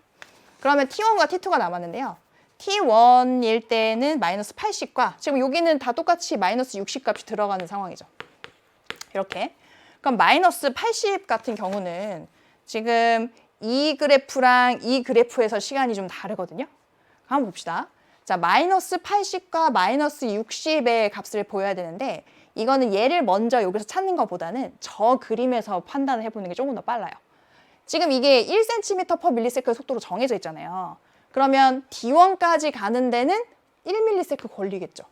그러면 T1과 T2가 남았는데요. T1일 때는 마이너스 80과 지금 여기는 다 똑같이 마이너스 60 값이 들어가는 상황이죠. 이렇게. 그럼 마이너스 80 같은 경우는 지금 이 그래프랑 이 그래프에서 시간이 좀 다르거든요. 한번 봅시다. 자, 마이너스 80과 마이너스 60의 값을 보여야 되는데 이거는 얘를 먼저 여기서 찾는 것보다는 저 그림에서 판단을 해보는 게 조금 더 빨라요. 지금 이게 1cm/ms 속도로 정해져 있잖아요. 그러면 D1까지 가는 데는 1ms 걸리겠죠.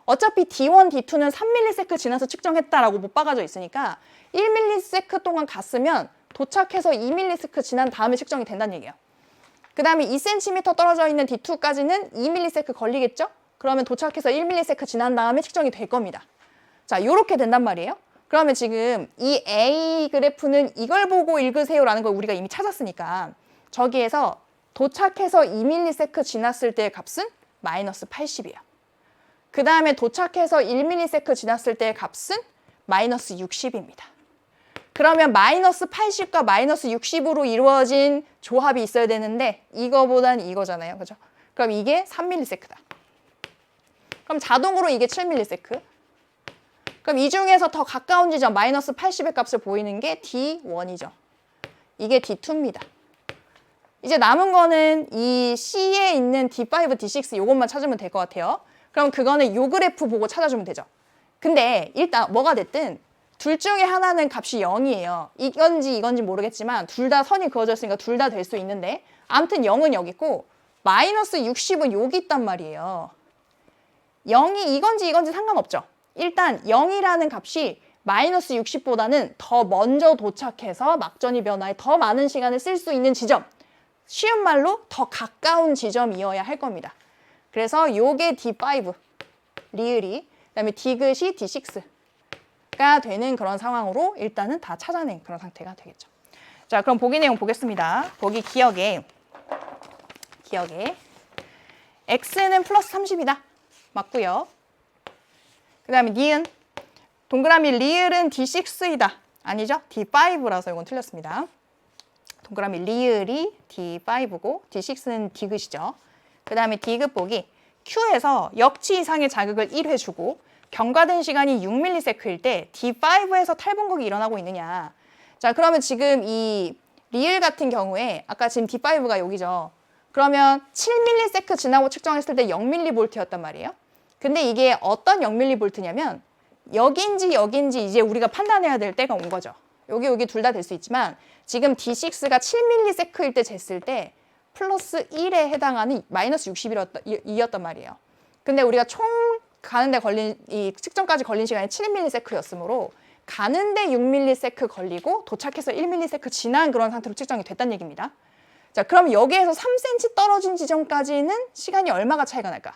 어차피 D1, D2는 3ms 지나서 측정했다라고 못 박아져 있으니까 1ms 동안 갔으면 도착해서 2ms 지난 다음에 측정이 된다는 얘기예요. 그 다음에 2cm 떨어져 있는 D2까지는 2ms 걸리겠죠? 그러면 도착해서 1ms 지난 다음에 측정이 될 겁니다. 자, 요렇게 된단 말이에요. 그러면 지금 이 A 그래프는 이걸 보고 읽으세요라는 걸 우리가 이미 찾았으니까 저기에서 도착해서 2ms 지났을 때의 값은 마이너스 80이에요. 그 다음에 도착해서 1ms 지났을 때의 값은 마이너스 60입니다. 그러면 마이너스 80과 마이너스 60으로 이루어진 조합이 있어야 되는데 이거보단 이거잖아요. 그죠? 그럼 이게 3ms다. 그럼 자동으로 이게 7ms. 그럼 이 중에서 더 가까운 지점 마이너스 80의 값을 보이는 게 D1이죠. 이게 D2입니다. 이제 남은 거는 이 C에 있는 D5, D6 이것만 찾으면 될 것 같아요. 그럼 그거는 요 그래프 보고 찾아주면 되죠. 근데 일단 뭐가 됐든 둘 중에 하나는 값이 0이에요. 이건지 모르겠지만 둘 다 선이 그어져 있으니까 둘 다 될 수 있는데 아무튼 0은 여기 있고 마이너스 60은 여기 있단 말이에요. 0이 이건지 상관없죠. 일단 0이라는 값이 마이너스 60보다는 더 먼저 도착해서 막전이 변화에 더 많은 시간을 쓸 수 있는 지점. 쉬운 말로 더 가까운 지점이어야 할 겁니다. 그래서 요게 D5, 리을이, 그다음에 디귿이 D6가 되는 그런 상황으로 일단은 다 찾아낸 그런 상태가 되겠죠. 자, 그럼 보기 내용 보겠습니다. 보기 기억에 X는 플러스 30이다. 맞고요. 그 다음에 니은, 동그라미 리을은 D6이다. 아니죠? D5라서 이건 틀렸습니다. 동그라미 리을이 D5고 D6는 디귿이죠. 그 다음에 디귿 보기, Q에서 역치 이상의 자극을 1회 주고 경과된 시간이 6ms일 때 D5에서 탈분극이 일어나고 있느냐. 자, 그러면 지금 이 리을 같은 경우에 아까 지금 D5가 여기죠. 그러면 7ms 지나고 측정했을 때 0mV였단 말이에요. 근데 이게 어떤 0mV냐면 여긴지 이제 우리가 판단해야 될 때가 온 거죠. 여기 둘 다 될 수 있지만 지금 D6가 7ms일 때 쟀을 때 플러스 1에 해당하는 마이너스 60이었단 말이에요. 근데 우리가 총 가는데 걸린 이 측정까지 걸린 시간이 7ms였으므로 가는데 6ms 걸리고 도착해서 1ms 지난 그런 상태로 측정이 됐다는 얘기입니다. 자, 그럼 여기에서 3cm 떨어진 지점까지는 시간이 얼마가 차이가 날까?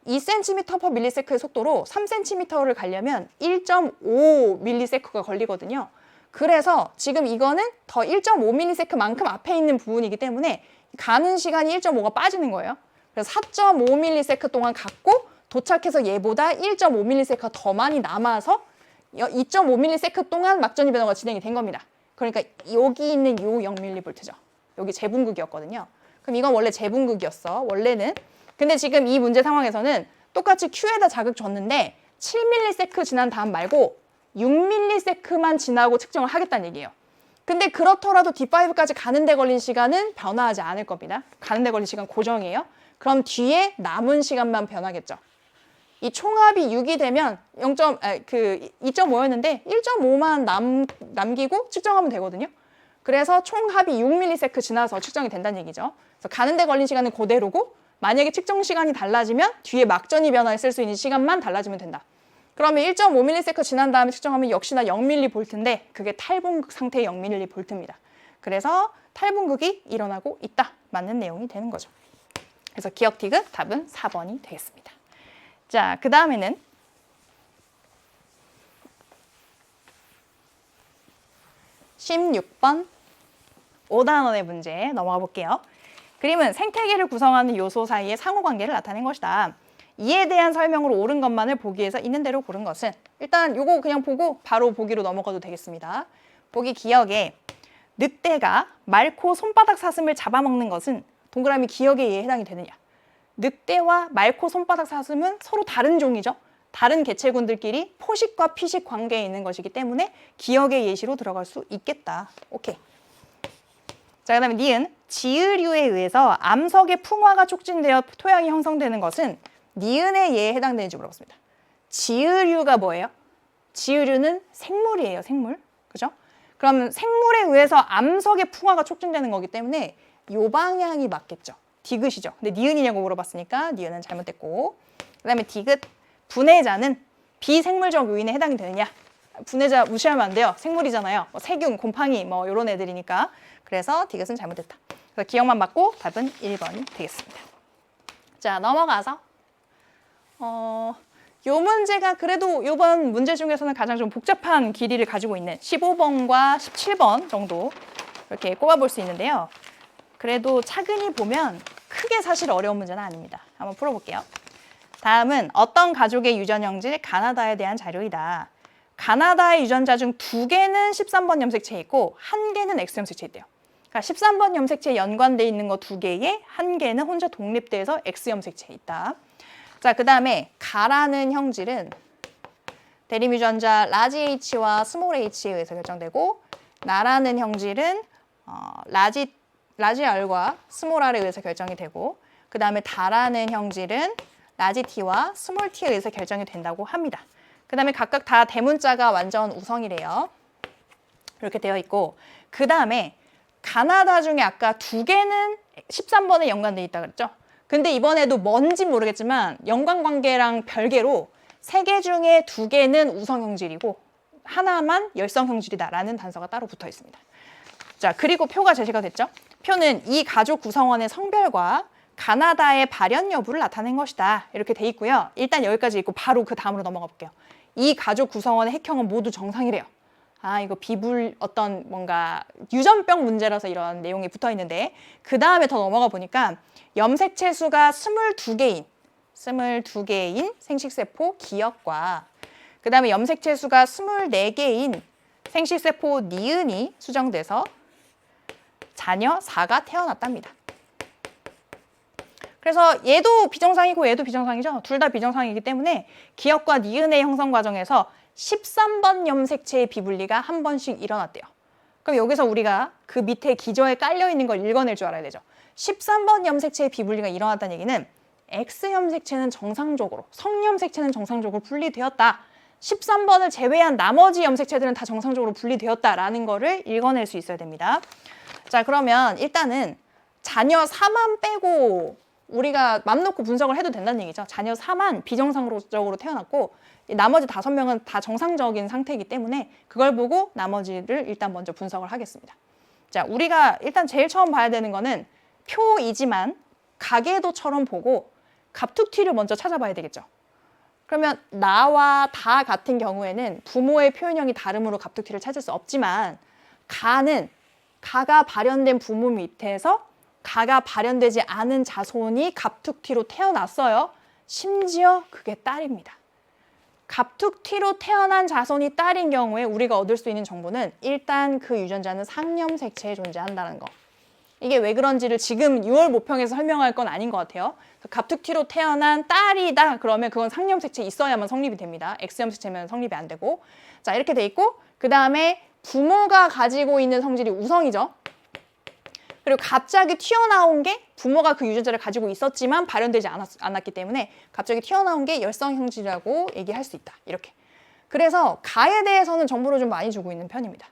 2cm/ms의 속도로 3cm를 가려면 1.5ms가 걸리거든요. 그래서 지금 이거는 더 1.5ms만큼 앞에 있는 부분이기 때문에 가는 시간이 1.5가 빠지는 거예요. 그래서 4.5ms 동안 갔고 도착해서 얘보다 1.5ms가 더 많이 남아서 2.5ms 동안 막전이 변화가 진행이 된 겁니다. 그러니까 여기 있는 요 0mV죠. 여기 재분극이었거든요. 그럼 이건 원래 재분극이었어. 원래는. 근데 지금 이 문제 상황에서는 똑같이 Q에다 자극 줬는데 7ms 지난 다음 말고 6ms만 지나고 측정을 하겠다는 얘기예요. 근데 그렇더라도 D5까지 가는 데 걸린 시간은 변화하지 않을 겁니다. 가는 데 걸린 시간 고정이에요. 그럼 뒤에 남은 시간만 변하겠죠. 이 총합이 6이 되면 2.5였는데 1.5만 남기고 측정하면 되거든요. 그래서 총합이 6ms 지나서 측정이 된다는 얘기죠. 그래서 가는 데 걸린 시간은 그대로고 만약에 측정 시간이 달라지면 뒤에 막전이 변화에 쓸 수 있는 시간만 달라지면 된다. 그러면 1.5ms 지난 다음에 측정하면 역시나 0mV인데 그게 탈분극 상태의 0mV입니다. 그래서 탈분극이 일어나고 있다. 맞는 내용이 되는 거죠. 그래서 기억 디귿 답은 4번이 되겠습니다. 자, 그 다음에는 16번 5단원의 문제 넘어가 볼게요. 그림은 생태계를 구성하는 요소 사이의 상호관계를 나타낸 것이다. 이에 대한 설명으로 옳은 것만을 보기에서 있는 대로 고른 것은 일단 요거 그냥 보고 바로 보기로 넘어가도 되겠습니다. 보기 기억에 늑대가 말코 손바닥 사슴을 잡아먹는 것은 동그라미 기억에 의해 해당이 되느냐. 늑대와 말코 손바닥 사슴은 서로 다른 종이죠. 다른 개체군들끼리 포식과 피식 관계에 있는 것이기 때문에 기억의 예시로 들어갈 수 있겠다. 오케이. 자, 그 다음에 니은 지으류에 의해서 암석의 풍화가 촉진되어 토양이 형성되는 것은 니은의 예에 해당되는지 물어봤습니다. 지으류가 뭐예요? 지으류는 생물이에요. 생물. 그죠? 그럼 생물에 의해서 암석의 풍화가 촉진되는 거기 때문에 요 방향이 맞겠죠. 디귿이죠. 근데 니은이냐고 물어봤으니까 니은은 잘못됐고, 그 다음에 디귿 분해자는 비생물적 요인에 해당이 되느냐. 분해자 무시하면 안 돼요. 생물이잖아요. 뭐 세균, 곰팡이 뭐 이런 애들이니까. 그래서 디귿은 잘못됐다. 그래서 기억만 맞고 답은 1번이 되겠습니다. 자, 넘어가서 요 문제가 그래도 이번 문제 중에서는 가장 좀 복잡한 길이를 가지고 있는 15번과 17번 정도 이렇게 꼽아볼 수 있는데요. 그래도 차근히 보면 크게 사실 어려운 문제는 아닙니다. 한번 풀어볼게요. 다음은 어떤 가족의 유전 형질 가나다에 대한 자료이다. 가나다의 유전자 중 2개는 13번 염색체에 있고 1개는 X 염색체에 있대요. 그러니까 13번 염색체에 연관돼 있는 거 2개에 1개는 혼자 독립돼서 X 염색체에 있다. 자, 그 다음에 가라는 형질은 대림 유전자 라지 H와 스몰 H에 의해서 결정되고 나라는 형질은 라지 R과 스몰 R에 의해서 결정이 되고 그 다음에 다라는 형질은 라지 T와 스몰 T에 의해서 결정이 된다고 합니다. 그 다음에 각각 다 대문자가 완전 우성이래요. 이렇게 되어 있고 그 다음에 가나다 중에 아까 2개는 13번에 연관돼 있다 그랬죠? 근데 이번에도 뭔지 모르겠지만 연관관계랑 별개로 3개 중에 2개는 우성형질이고 하나만 열성형질이다라는 단서가 따로 붙어 있습니다. 자, 그리고 표가 제시가 됐죠? 표는 이 가족 구성원의 성별과 가나다의 발현 여부를 나타낸 것이다. 이렇게 돼 있고요. 일단 여기까지 있고 바로 그 다음으로 넘어가 볼게요. 이 가족 구성원의 핵형은 모두 정상이래요. 아, 이거 어떤 뭔가 유전병 문제라서 이런 내용이 붙어 있는데 그 다음에 더 넘어가 보니까 염색체 수가 22개인 생식세포 기역과 그 다음에 염색체 수가 24개인 생식세포 니은이 수정돼서 자녀 4가 태어났답니다. 그래서 얘도 비정상이고 얘도 비정상이죠. 둘 다 비정상이기 때문에 기역과 니은의 형성 과정에서 13번 염색체의 비분리가 한 번씩 일어났대요. 그럼 여기서 우리가 그 밑에 기저에 깔려 있는 걸 읽어낼 줄 알아야 되죠. 13번 염색체의 비분리가 일어났다는 얘기는 X 염색체는 정상적으로, 성염색체는 정상적으로 분리되었다. 13번을 제외한 나머지 염색체들은 다 정상적으로 분리되었다라는 거를 읽어낼 수 있어야 됩니다. 자, 그러면 일단은 자녀 4만 빼고 우리가 맘 놓고 분석을 해도 된다는 얘기죠. 자녀 4만 비정상적으로 태어났고 나머지 5명은 다 정상적인 상태이기 때문에 그걸 보고 나머지를 일단 먼저 분석을 하겠습니다. 자, 우리가 일단 제일 처음 봐야 되는 거는 표이지만 가계도처럼 보고 갑툭튀를 먼저 찾아봐야 되겠죠. 그러면 나와 다 같은 경우에는 부모의 표현형이 다름으로 갑툭튀를 찾을 수 없지만 가가 발현된 부모 밑에서 가가 발현되지 않은 자손이 갑툭튀로 태어났어요. 심지어 그게 딸입니다. 갑툭튀로 태어난 자손이 딸인 경우에 우리가 얻을 수 있는 정보는 일단 그 유전자는 상염색체에 존재한다는 거. 이게 왜 그런지를 지금 6월 모평에서 설명할 건 아닌 것 같아요. 갑툭튀로 태어난 딸이다 그러면 그건 상염색체 있어야만 성립이 됩니다. X염색체면 성립이 안 되고. 자, 이렇게 돼 있고 그 다음에 부모가 가지고 있는 성질이 우성이죠. 그리고 갑자기 튀어나온 게 부모가 그 유전자를 가지고 있었지만 발현되지 않았기 때문에 갑자기 튀어나온 게 열성형질이라고 얘기할 수 있다. 이렇게. 그래서 가에 대해서는 정보를 좀 많이 주고 있는 편입니다.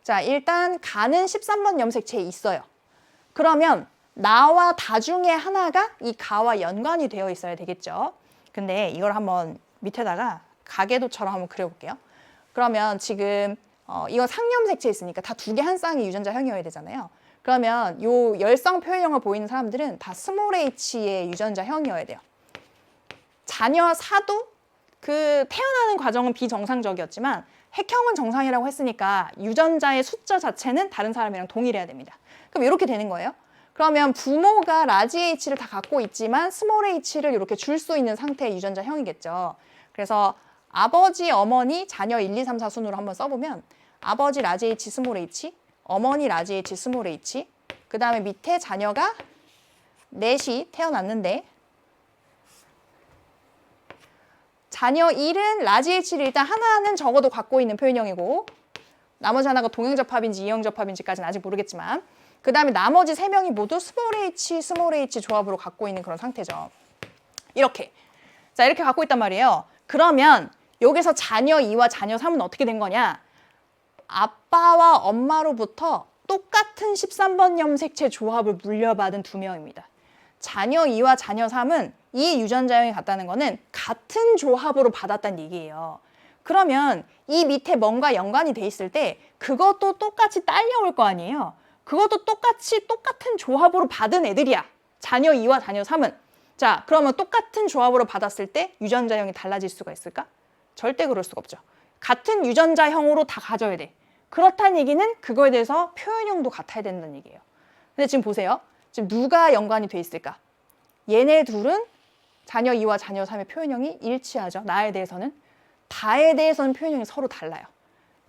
자, 일단 가는 13번 염색체에 있어요. 그러면 나와 다 중에 하나가 이 가와 연관이 되어 있어야 되겠죠. 근데 이걸 한번 밑에다가 가계도처럼 한번 그려볼게요. 그러면 지금 이건 상염색체 있으니까 다 두 개 한 쌍의 유전자형이어야 되잖아요. 그러면 요 열성 표현형을 보이는 사람들은 다 스몰 h의 유전자형이어야 돼요. 자녀 사도 그 태어나는 과정은 비정상적이었지만 핵형은 정상이라고 했으니까 유전자의 숫자 자체는 다른 사람이랑 동일해야 됩니다. 그럼 이렇게 되는 거예요. 그러면 부모가 라지 H를 다 갖고 있지만 스몰 h를 이렇게 줄 수 있는 상태의 유전자형이겠죠. 그래서 아버지, 어머니, 자녀 1, 2, 3, 4 순으로 한번 써보면 아버지 라지 H, 스몰 h, 어머니 라지 H, 스몰 h, 그 다음에 밑에 자녀가 넷이 태어났는데 자녀 1은 라지 H를 일단 하나는 적어도 갖고 있는 표현형이고 나머지 하나가 동형접합인지 이형접합인지까지는 아직 모르겠지만 그 다음에 나머지 3명이 모두 스몰 h, 스몰 h 조합으로 갖고 있는 그런 상태죠. 이렇게. 자, 이렇게 갖고 있단 말이에요. 그러면 여기서 자녀 2와 자녀 3은 어떻게 된 거냐? 아빠와 엄마로부터 똑같은 13번 염색체 조합을 물려받은 2명입니다. 자녀 2와 자녀 3은 이 유전자형이 같다는 거는 같은 조합으로 받았다는 얘기예요. 그러면 이 밑에 뭔가 연관이 돼 있을 때 그것도 똑같이 딸려올 거 아니에요. 그것도 똑같은 조합으로 받은 애들이야. 자녀 2와 자녀 3은. 자, 그러면 똑같은 조합으로 받았을 때 유전자형이 달라질 수가 있을까? 절대 그럴 수가 없죠. 같은 유전자형으로 다 가져야 돼. 그렇다는 얘기는 그거에 대해서 표현형도 같아야 된다는 얘기예요. 근데 지금 보세요. 지금 누가 연관이 돼 있을까? 얘네 둘은 자녀 2와 자녀 3의 표현형이 일치하죠. 나에 대해서는. 다에 대해서는 표현형이 서로 달라요.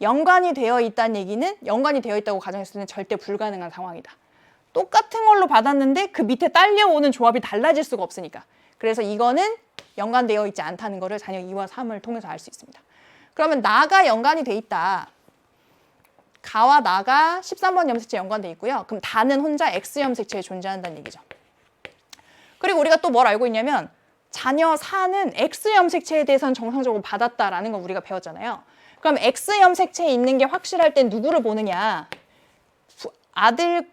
연관이 되어 있다는 얘기는 연관이 되어 있다고 가정했을 때는 절대 불가능한 상황이다. 똑같은 걸로 받았는데 그 밑에 딸려오는 조합이 달라질 수가 없으니까. 그래서 이거는 연관되어 있지 않다는 거를 자녀 2와 3을 통해서 알 수 있습니다. 그러면 나가 연관이 돼 있다. 가와 나가 13번 염색체에 연관돼 있고요. 그럼 다는 혼자 X 염색체에 존재한다는 얘기죠. 그리고 우리가 또 뭘 알고 있냐면 자녀 4는 X 염색체에 대해서는 정상적으로 받았다라는 걸 우리가 배웠잖아요. 그럼 X 염색체에 있는 게 확실할 땐 누구를 보느냐?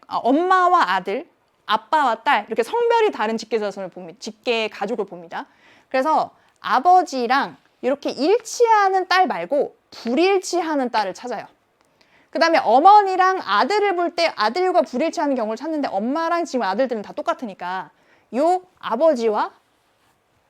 엄마와 아들, 아빠와 딸 이렇게 성별이 다른 직계자손을 봅니다. 직계 가족을 봅니다. 그래서 아버지랑 이렇게 일치하는 딸 말고 불일치하는 딸을 찾아요. 그 다음에 어머니랑 아들을 볼 때 아들과 불일치하는 경우를 찾는데 엄마랑 지금 아들들은 다 똑같으니까 요 아버지와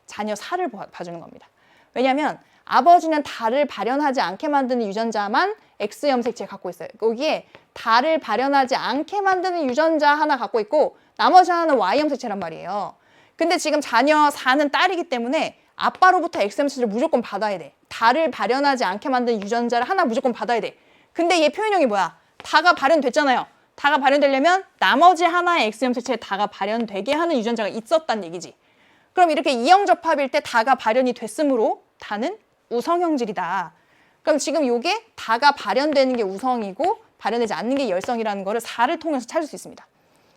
자녀 4를 봐주는 겁니다. 왜냐하면 아버지는 달을 발현하지 않게 만드는 유전자만 X 염색체 갖고 있어요. 거기에 달을 발현하지 않게 만드는 유전자 하나 갖고 있고 나머지 하나는 Y 염색체란 말이에요. 근데 지금 자녀 4는 딸이기 때문에 아빠로부터 X 염색체를 무조건 받아야 돼. 달을 발현하지 않게 만드는 유전자를 하나 무조건 받아야 돼. 근데 얘 표현형이 뭐야? 다가 발현됐잖아요. 다가 발현되려면 나머지 하나의 X 염색체에 다가 발현되게 하는 유전자가 있었단 얘기지. 그럼 이렇게 이형접합일 때 다가 발현이 됐으므로 다는 우성형질이다. 그럼 지금 이게 다가 발현되는 게 우성이고 발현되지 않는 게 열성이라는 거를 4를 통해서 찾을 수 있습니다.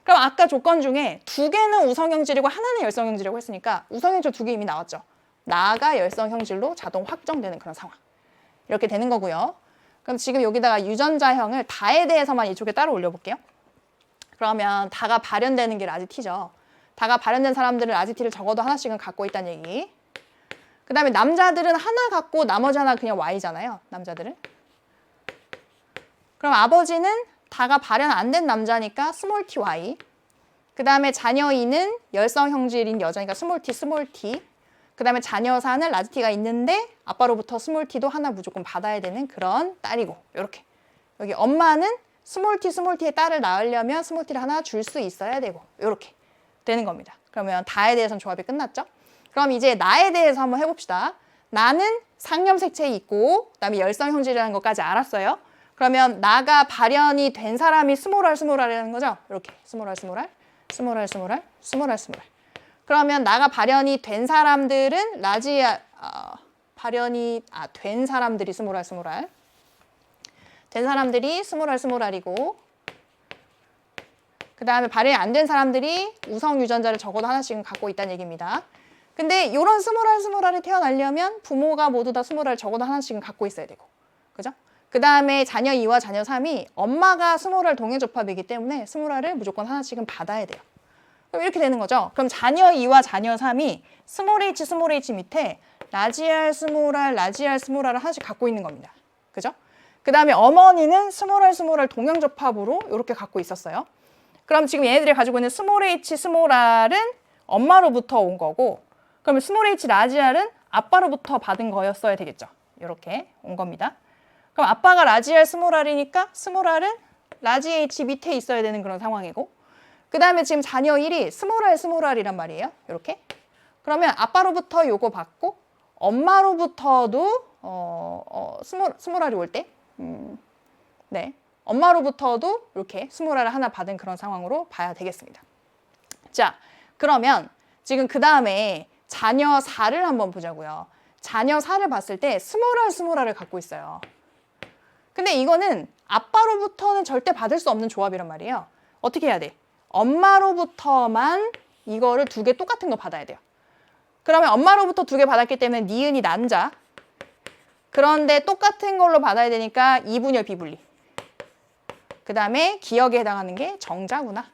그럼 아까 조건 중에 2개는 우성형질이고 하나는 열성형질이라고 했으니까 우성형질 2개 이미 나왔죠. 나가 열성형질로 자동 확정되는 그런 상황. 이렇게 되는 거고요. 그럼 지금 여기다가 유전자형을 다에 대해서만 이쪽에 따로 올려볼게요. 그러면 다가 발현되는 게 라지 T죠. 다가 발현된 사람들은 라지 T를 적어도 하나씩은 갖고 있다는 얘기. 그 다음에 남자들은 하나 갖고 나머지 하나 그냥 Y잖아요. 남자들은. 그럼 아버지는 다가 발현 안 된 남자니까 스몰 ty. 그 다음에 자녀 2는 열성 형질인 여자니까 스몰 t, 스몰 t. 그 다음에 자녀 4는 라지 t가 있는데 아빠로부터 스몰 t도 하나 무조건 받아야 되는 그런 딸이고 이렇게. 여기 엄마는 스몰 t의 딸을 낳으려면 스몰 t를 하나 줄 수 있어야 되고 이렇게 되는 겁니다. 그러면 다에 대해서는 조합이 끝났죠? 그럼 이제 나에 대해서 한번 해봅시다. 나는 상염색체에 있고 그다음에 열성 형질이라는 것까지 알았어요. 그러면 나가 발현이 된 사람이 스몰r이라는 거죠. 이렇게 스몰r. 그러면 나가 발현이 된 사람들은 된 사람들이 스몰r. 된 사람들이 스몰r이고 그 다음에 발현이 안 된 사람들이 우성 유전자를 적어도 하나씩은 갖고 있다는 얘기입니다. 근데 이런 스몰r이 태어나려면 부모가 모두 다 스몰r 적어도 하나씩은 갖고 있어야 되고, 그죠? 그 다음에 자녀 2와 자녀 3이 엄마가 스몰r 동형접합이기 때문에 스몰r을 무조건 하나씩은 받아야 돼요. 그럼 이렇게 되는 거죠. 그럼 자녀 2와 자녀 3이 스몰 h 밑에 라지알, 스몰알, 라지알, 스몰알을 하나씩 갖고 있는 겁니다. 그죠? 그 다음에 어머니는 스몰알, 스몰알 동형접합으로 이렇게 갖고 있었어요. 그럼 지금 얘네들이 가지고 있는 스몰 H, 스몰알은 엄마로부터 온 거고, 그러면 스몰 H, 라지알은 아빠로부터 받은 거였어야 되겠죠. 이렇게 온 겁니다. 그럼 아빠가 라지알, 스몰알이니까 스몰알은 라지 H 밑에 있어야 되는 그런 상황이고, 그 다음에 지금 자녀 1이 스몰알, 스몰알이란 말이에요. 이렇게. 그러면 아빠로부터 요거 받고 엄마로부터도 스몰알이 올 때, 네, 엄마로부터도 이렇게 스몰알을 하나 받은 그런 상황으로 봐야 되겠습니다. 자, 그러면 지금 그 다음에 자녀 4를 한번 보자고요. 자녀 4를 봤을 때 스몰알, 스몰알을 갖고 있어요. 근데 이거는 아빠로부터는 절대 받을 수 없는 조합이란 말이에요. 어떻게 해야 돼? 엄마로부터만 이거를 2개 똑같은 거 받아야 돼요. 그러면 엄마로부터 2개 받았기 때문에 니은이 난자. 그런데 똑같은 걸로 받아야 되니까 이분열 비분리. 그 다음에 기억에 해당하는 게 정자구나.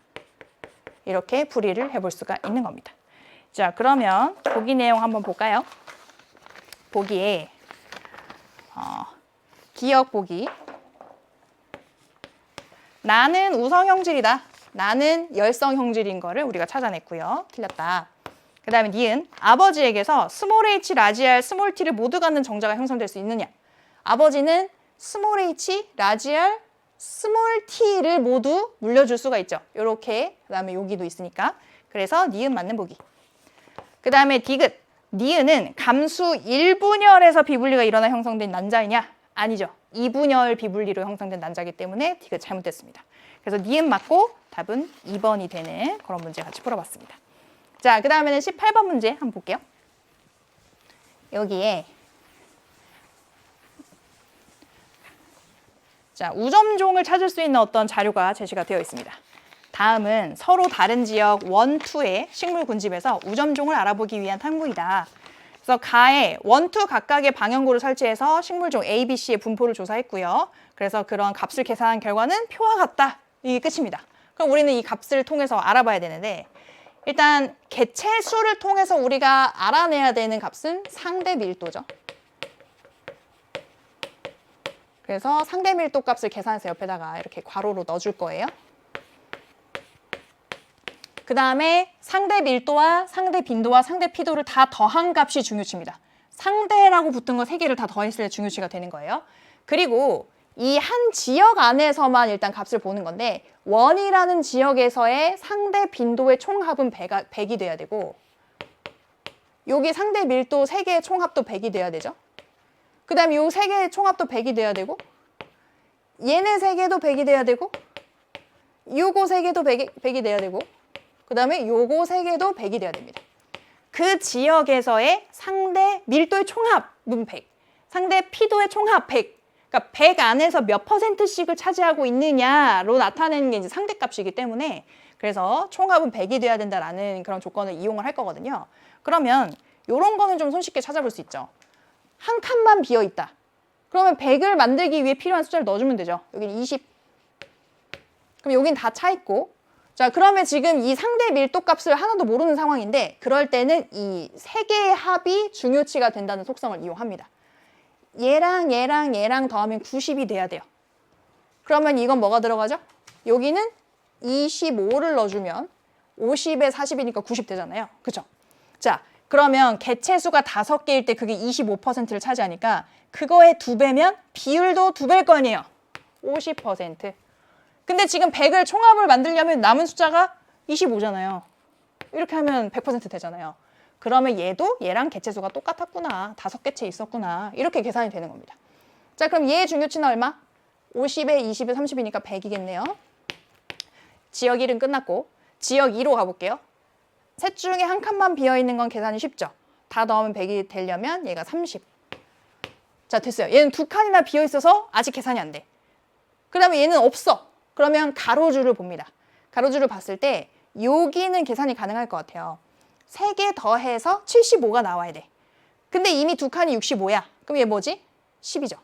이렇게 풀이를 해볼 수가 있는 겁니다. 자, 그러면 보기 내용 한번 볼까요? 보기에 기억 보기. 나는 우성 형질이다. 나는 열성 형질인 거를 우리가 찾아냈고요. 틀렸다. 그 다음에 니은 아버지에게서 스몰 h, 라지알, 스몰 t를 모두 갖는 정자가 형성될 수 있느냐. 아버지는 스몰 h, 라지알, 스몰 t를 모두 물려줄 수가 있죠. 이렇게. 그 다음에 여기도 있으니까. 그래서 니은 맞는 보기. 그 다음에 디귿. 니은은 감수 1분열에서 비분리가 일어나 형성된 난자이냐? 아니죠. 2분열 비분리로 형성된 난자이기 때문에 디귿 잘못됐습니다. 그래서 니은 맞고 답은 2번이 되는 그런 문제 같이 풀어봤습니다. 자, 그 다음에는 18번 문제 한번 볼게요. 여기에 자, 우점종을 찾을 수 있는 어떤 자료가 제시가 되어 있습니다. 다음은 서로 다른 지역 1, 2의 식물 군집에서 우점종을 알아보기 위한 탐구이다. 그래서 가에 1, 2 각각의 방향고를 설치해서 식물종 A, B, C의 분포를 조사했고요. 그래서 그런 값을 계산한 결과는 표와 같다. 이게 끝입니다. 그럼 우리는 이 값을 통해서 알아봐야 되는데 일단 개체수를 통해서 우리가 알아내야 되는 값은 상대 밀도죠. 그래서 상대 밀도 값을 계산해서 옆에다가 이렇게 괄호로 넣어줄 거예요. 그 다음에 상대 밀도와 상대 빈도와 상대 피도를 다 더한 값이 중요치입니다. 상대라고 붙은 거 3개를 다 더했을 때 중요치가 되는 거예요. 그리고 이 한 지역 안에서만 일단 값을 보는 건데 원이라는 지역에서의 상대 빈도의 총합은 100이 돼야 되고 여기 상대 밀도 3개의 총합도 100이 돼야 되죠. 그 다음에 요 3개의 총합도 100이 돼야 되고 얘네 3개도 100이 돼야 되고 요거 3개도 100이 돼야 되고 그 다음에 요거 3개도 100이 돼야 됩니다. 그 지역에서의 상대 밀도의 총합은 100, 상대 피도의 총합 100. 그러니까 100 안에서 몇 %씩을 차지하고 있느냐로 나타내는 게 이제 상대값이기 때문에 그래서 총합은 100이 돼야 된다라는 그런 조건을 이용을 할 거거든요. 그러면 이런 거는 좀 손쉽게 찾아볼 수 있죠. 한 칸만 비어 있다. 그러면 100을 만들기 위해 필요한 숫자를 넣어주면 되죠. 여기는 20. 그럼 여긴 다 차 있고 자, 그러면 지금 이 상대 밀도 값을 하나도 모르는 상황인데 그럴 때는 이 3개의 합이 중요치가 된다는 속성을 이용합니다. 얘랑 얘랑 얘랑 더하면 90이 돼야 돼요. 그러면 이건 뭐가 들어가죠? 여기는 25를 넣어주면 50에 40이니까 90 되잖아요. 그죠? 자, 그러면 개체수가 5개일 때 그게 25%를 차지하니까 그거의 2배면 비율도 2배일 거 아니에요. 50%. 근데 지금 100을 총합을 만들려면 남은 숫자가 25잖아요. 이렇게 하면 100% 되잖아요. 그러면 얘도 얘랑 개체수가 똑같았구나. 5개체 있었구나. 이렇게 계산이 되는 겁니다. 자, 그럼 얘의 중요치는 얼마? 50에 20에 30이니까 100이겠네요. 지역 1은 끝났고 지역 2로 가볼게요. 셋 중에 한 칸만 비어있는 건 계산이 쉽죠. 다 넣으면 100이 되려면 얘가 30. 자, 됐어요. 얘는 2칸이나 비어있어서 아직 계산이 안 돼. 그 다음에 얘는 없어. 그러면 가로줄을 봅니다. 가로줄을 봤을 때 여기는 계산이 가능할 것 같아요. 3개 더해서 75가 나와야 돼. 근데 이미 2칸이 65야. 그럼 얘 뭐지? 10이죠.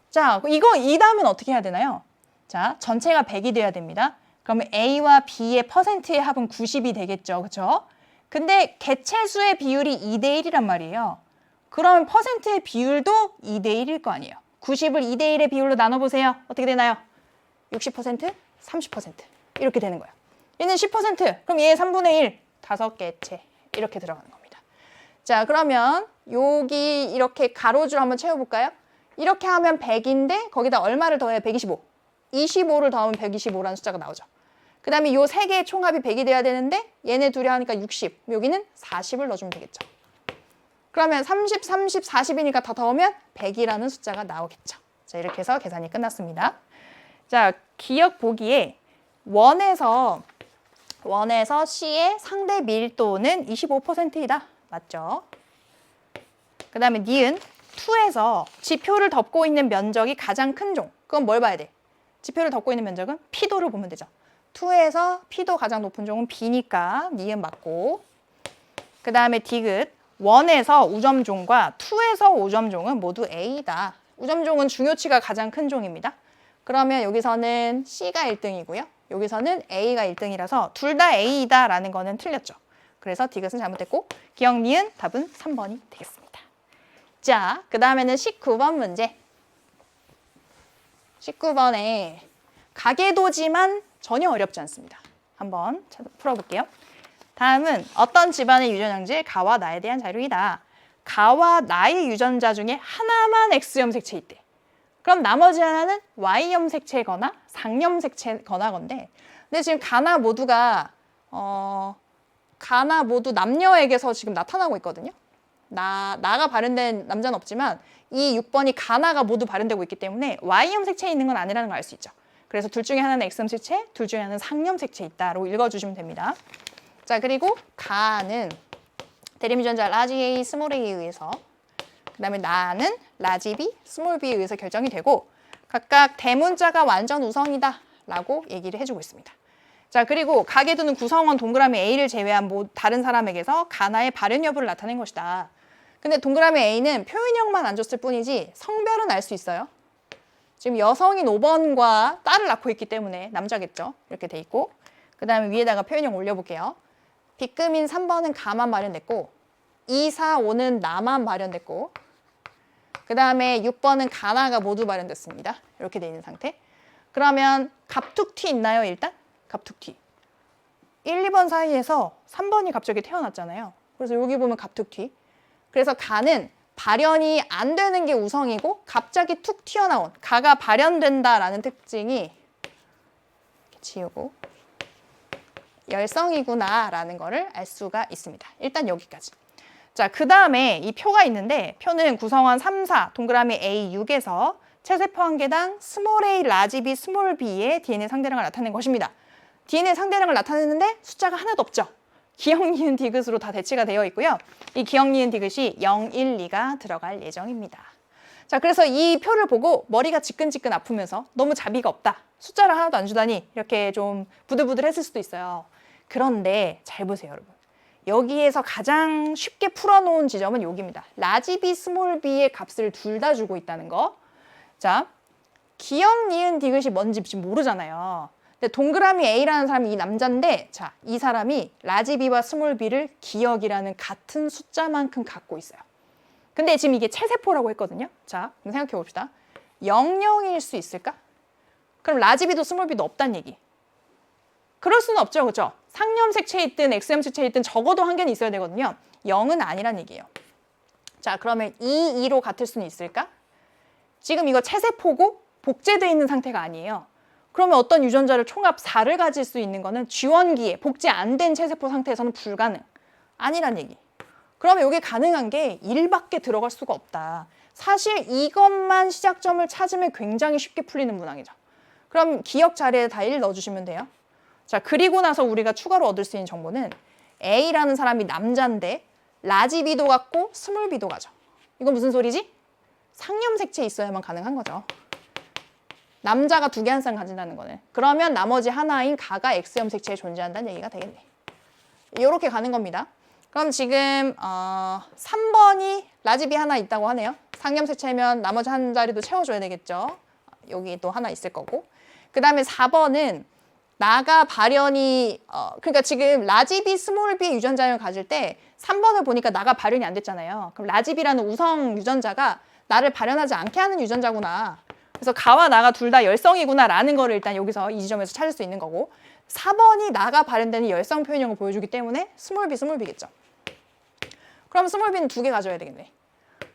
자, 이 다음은 어떻게 해야 되나요? 자, 전체가 100이 돼야 됩니다. 그러면 A와 B의 퍼센트의 합은 90이 되겠죠. 그렇죠? 근데 개체수의 비율이 2대 1이란 말이에요. 그러면 퍼센트의 비율도 2대 1일 거 아니에요. 90을 2대 1의 비율로 나눠보세요. 어떻게 되나요? 60%, 30% 이렇게 되는 거예요. 얘는 10%, 그럼 얘 3분의 1, 5개체 이렇게 들어가는 겁니다. 자, 그러면 여기 이렇게 가로줄 한번 채워볼까요? 이렇게 하면 100인데 거기다 얼마를 더해요? 125. 25를 더하면 125라는 숫자가 나오죠. 그 다음에 요 세 개의 총합이 100이 돼야 되는데 얘네 둘이 하니까 60, 여기는 40을 넣어주면 되겠죠. 그러면 30, 30, 40이니까 다 더하면 100이라는 숫자가 나오겠죠. 자, 이렇게 해서 계산이 끝났습니다. 자, 기억 보기에 원에서 C의 상대 밀도는 25%이다. 맞죠? 그 다음에 니은 2에서 지표를 덮고 있는 면적이 가장 큰 종. 그건 뭘 봐야 돼? 지표를 덮고 있는 면적은 P도를 보면 되죠. 2에서 P도 가장 높은 종은 B니까 니은 맞고. 그 다음에 디귿 1에서 우점종과 2에서 5점종은 모두 A다. 우점종은 중요치가 가장 큰 종입니다. 그러면 여기서는 C가 1등이고요. 여기서는 A가 1등이라서 둘 다 A다라는 거는 틀렸죠. 그래서 디귿은 잘못됐고 기억 니은 답은 3번이 되겠습니다. 자, 그 다음에는 19번 문제. 19번에 가계도지만 전혀 어렵지 않습니다. 한번 풀어볼게요. 다음은 어떤 집안의 유전형질 가와 나에 대한 자료이다. 가와 나의 유전자 중에 하나만 X염 색체 있대. 그럼 나머지 하나는 Y염 색체거나 상염 색체거나 건데, 근데 지금 가나 모두가 가나 모두 남녀에게서 지금 나타나고 있거든요. 나가 발현된 남자는 없지만 이 6번이 가나가 모두 발현되고 있기 때문에 Y염 색체에 있는 건 아니라는 걸 알 수 있죠. 그래서 둘 중에 하나는 X염 색체, 둘 중에 하나는 상염 색체 있다로 읽어주시면 됩니다. 자, 그리고 가는 대림유전자 라지 A, 스몰 A에 의해서, 그 다음에 나는 라지 B, 스몰 B에 의해서 결정이 되고 각각 대문자가 완전 우성이다 라고 얘기를 해주고 있습니다. 자, 그리고 가계도는 구성원 동그라미 A를 제외한 다른 사람에게서 가나의 발현 여부를 나타낸 것이다. 근데 동그라미 A는 표현형만 안 줬을 뿐이지 성별은 알 수 있어요. 지금 여성인 5번과 딸을 낳고 있기 때문에 남자겠죠. 이렇게 돼 있고, 그 다음에 위에다가 표현형 올려볼게요. B급인 3번은 가만 발현됐고 2, 4, 5는 나만 발현됐고, 그 다음에 6번은 가나가 모두 발현됐습니다. 이렇게 돼 있는 상태. 그러면 갑툭튀 있나요? 일단 갑툭튀 1, 2번 사이에서 3번이 갑자기 태어났잖아요. 그래서 여기 보면 갑툭튀. 그래서 가는 발현이 안 되는 게 우성이고 갑자기 툭 튀어나온 가가 발현된다라는 특징이 이렇게 지우고 열성이구나라는 거를 알 수가 있습니다. 일단 여기까지. 자, 그 다음에 이 표가 있는데 표는 구성원 3, 4 동그라미 A, 6에서 체세포 한 개당 스몰 a, 라지 B, 스몰 b의 DNA 상대량을 나타낸 것입니다. DNA 상대량을 나타내는데 숫자가 하나도 없죠. 기억, 니은, 디귿으로 다 대치가 되어 있고요. 이 기억, 니은, 디귿이 0, 1, 2가 들어갈 예정입니다. 자, 그래서 이 표를 보고 머리가 지끈지끈 아프면서 너무 자비가 없다. 숫자를 하나도 안 주다니 이렇게 좀 부들부들했을 수도 있어요. 그런데 잘 보세요, 여러분. 여기에서 가장 쉽게 풀어놓은 지점은 여기입니다. 라지 B, 스몰 b의 값을 둘 다 주고 있다는 거. 자, 기억, 니은, 디귿이 뭔지 지금 모르잖아요. 근데 동그라미 A라는 사람이 이 남자인데, 자, 이 사람이 라지 B와 스몰 b를 기억이라는 같은 숫자만큼 갖고 있어요. 근데 지금 이게 체세포라고 했거든요. 자, 그럼 생각해 봅시다. 00일 수 있을까? 그럼 라지 B도 스몰 b도 없다는 얘기. 그럴 수는 없죠, 그렇죠? 상염 색체에 있든 X염 색체에 있든 적어도 한 개는 있어야 되거든요. 0은 아니란 얘기예요. 자, 그러면 2, 2로 같을 수는 있을까? 지금 이거 체세포고 복제되어 있는 상태가 아니에요. 그러면 어떤 유전자를 총합 4를 가질 수 있는 거는 쥐원기에 복제 안 된 체세포 상태에서는 불가능. 아니란 얘기. 그러면 이게 가능한 게 1밖에 들어갈 수가 없다. 사실 이것만 시작점을 찾으면 굉장히 쉽게 풀리는 문항이죠. 그럼 기억 자리에 다 1 넣어주시면 돼요. 자, 그리고 나서 우리가 추가로 얻을 수 있는 정보는 A라는 사람이 남자인데 라지 B도 같고 스몰 B도 가죠. 이건 무슨 소리지? 상염 색체 있어야만 가능한 거죠. 남자가 2개 한 쌍 가진다는 거는. 그러면 나머지 하나인 가가 X염 색체에 존재한다는 얘기가 되겠네. 이렇게 가는 겁니다. 그럼 지금 3번이 라지 B 하나 있다고 하네요. 상염 색체면 나머지 한 자리도 채워줘야 되겠죠. 여기 또 하나 있을 거고. 그 다음에 4번은 나가 발현이 그러니까 지금 라지 B, 스몰 B 유전자형을 가질 때 3번을 보니까 나가 발현이 안 됐잖아요. 그럼 라지 B라는 우성 유전자가 나를 발현하지 않게 하는 유전자구나. 그래서 가와 나가 둘 다 열성이구나 라는 거를 일단 여기서 이 지점에서 찾을 수 있는 거고 4번이 나가 발현되는 열성 표현형을 보여주기 때문에 스몰 B, 스몰 B겠죠. 그럼 스몰 B는 2개 가져야 되겠네.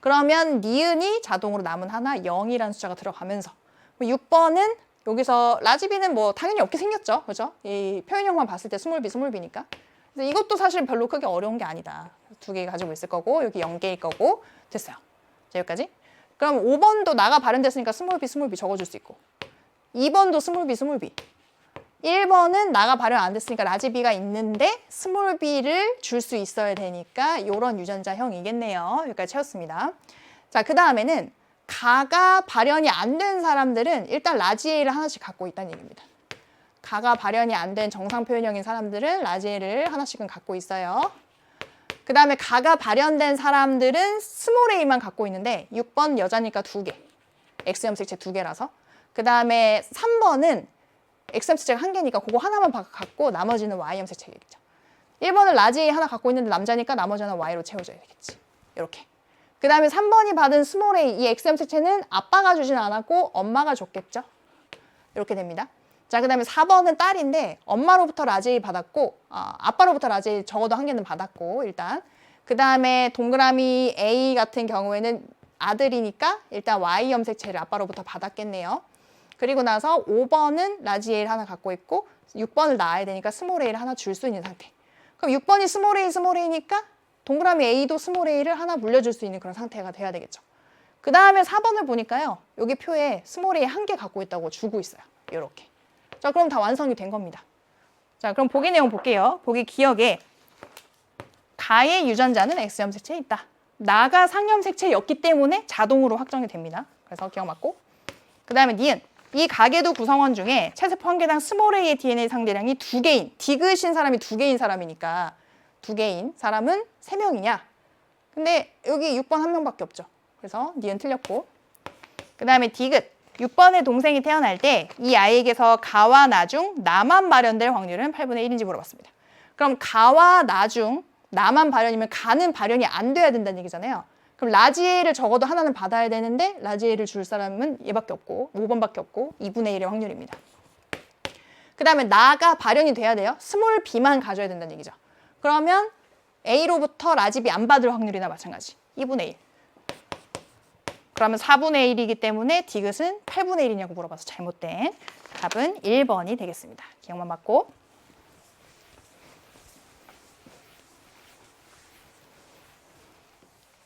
그러면 니은이 자동으로 남은 하나 0이라는 숫자가 들어가면서 6번은 여기서 라지 B는 뭐 당연히 없게 생겼죠. 그죠? 이 표현형만 봤을 때 스몰 B, 스몰 B니까. 그래서 이것도 사실 별로 크게 어려운 게 아니다. 2개 가지고 있을 거고 여기 0개일 거고 됐어요. 자, 여기까지. 그럼 5번도 나가 발현됐으니까 스몰 B, 스몰 B 적어줄 수 있고 2번도 스몰 B, 스몰 B 1번은 나가 발현 안 됐으니까 라지 B가 있는데 스몰 B를 줄 수 있어야 되니까 이런 유전자형이겠네요. 여기까지 채웠습니다. 자, 그 다음에는 가가 발현이 안 된 사람들은 일단 라지 A를 하나씩 갖고 있다는 얘기입니다. 가가 발현이 안 된 정상 표현형인 사람들은 라지 A를 하나씩은 갖고 있어요. 그 다음에 가가 발현된 사람들은 스몰 A만 갖고 있는데 6번 여자니까 2개. X염색체 2개라서. 그 다음에 3번은 X염색체가 1개니까 그거 하나만 갖고 나머지는 Y염색체겠죠. 1번은 라지 A 하나 갖고 있는데 남자니까 나머지 하나 Y로 채워줘야 되겠지. 이렇게. 그 다음에 3번이 받은 스몰 A, 이 X염색체는 아빠가 주진 않았고 엄마가 줬겠죠. 이렇게 됩니다. 자, 그 다음에 4번은 딸인데 엄마로부터 라지 A 받았고 아빠로부터 라지 A 적어도 1개는 받았고 일단 그 다음에 동그라미 A 같은 경우에는 아들이니까 일단 Y 염색체를 아빠로부터 받았겠네요. 그리고 나서 5번은 라지 A를 하나 갖고 있고 6번을 낳아야 되니까 스몰 A를 하나 줄 수 있는 상태. 그럼 6번이 스몰 A, 스몰 A니까 동그라미 A도 스몰 A를 하나 물려줄 수 있는 그런 상태가 돼야 되겠죠. 그 다음에 4번을 보니까요. 여기 표에 스몰 A 1개 갖고 있다고 주고 있어요. 이렇게. 자, 그럼 다 완성이 된 겁니다. 자, 그럼 보기 내용 볼게요. 보기 기억에 가의 유전자는 X염색체에 있다. 나가 상염색체였기 때문에 자동으로 확정이 됩니다. 그래서 기억 맞고. 그 다음에 니은. 이 가계도 구성원 중에 체세포 1개당 스몰 A의 DNA 상대량이 2개인, 디귿인 사람이 2개인 사람이니까 2개인 사람은 3명이냐? 근데 여기 6번 1명밖에 없죠. 그래서 니은 틀렸고. 그 다음에 디귿. 6번의 동생이 태어날 때 이 아이에게서 가와 나 중 나만 발현될 확률은 8분의 1인지 물어봤습니다. 그럼 가와 나 중 나만 발현이면 가는 발현이 안 돼야 된다는 얘기잖아요. 그럼 라지 A를 적어도 하나는 받아야 되는데 라지 A를 줄 사람은 얘밖에 없고 5번밖에 없고 2분의 1의 확률입니다. 그 다음에 나가 발현이 돼야 돼요. 스몰 B만 가져야 된다는 얘기죠. 그러면 A로부터 라지 B 안 받을 확률이나 마찬가지. 2분의 1. 그러면 4분의 1이기 때문에 디귿은 8분의 1이냐고 물어봐서 잘못된 답은 1번이 되겠습니다. 기억만 맞고.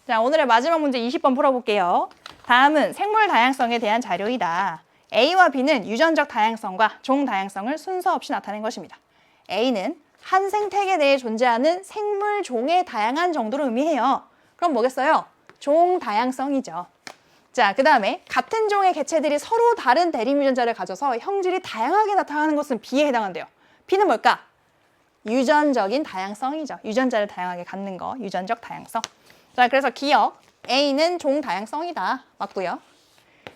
자, 오늘의 마지막 문제 20번 풀어볼게요. 다음은 생물 다양성에 대한 자료이다. A와 B는 유전적 다양성과 종 다양성을 순서 없이 나타낸 것입니다. A는 한 생태계 내에 존재하는 생물 종의 다양한 정도를 의미해요. 그럼 뭐겠어요? 종 다양성이죠. 자, 그 다음에 같은 종의 개체들이 서로 다른 대립 유전자를 가져서 형질이 다양하게 나타나는 것은 B에 해당한대요. B는 뭘까? 유전적인 다양성이죠. 유전자를 다양하게 갖는 거, 유전적 다양성. 자, 그래서 기억, A는 종 다양성이다. 맞고요.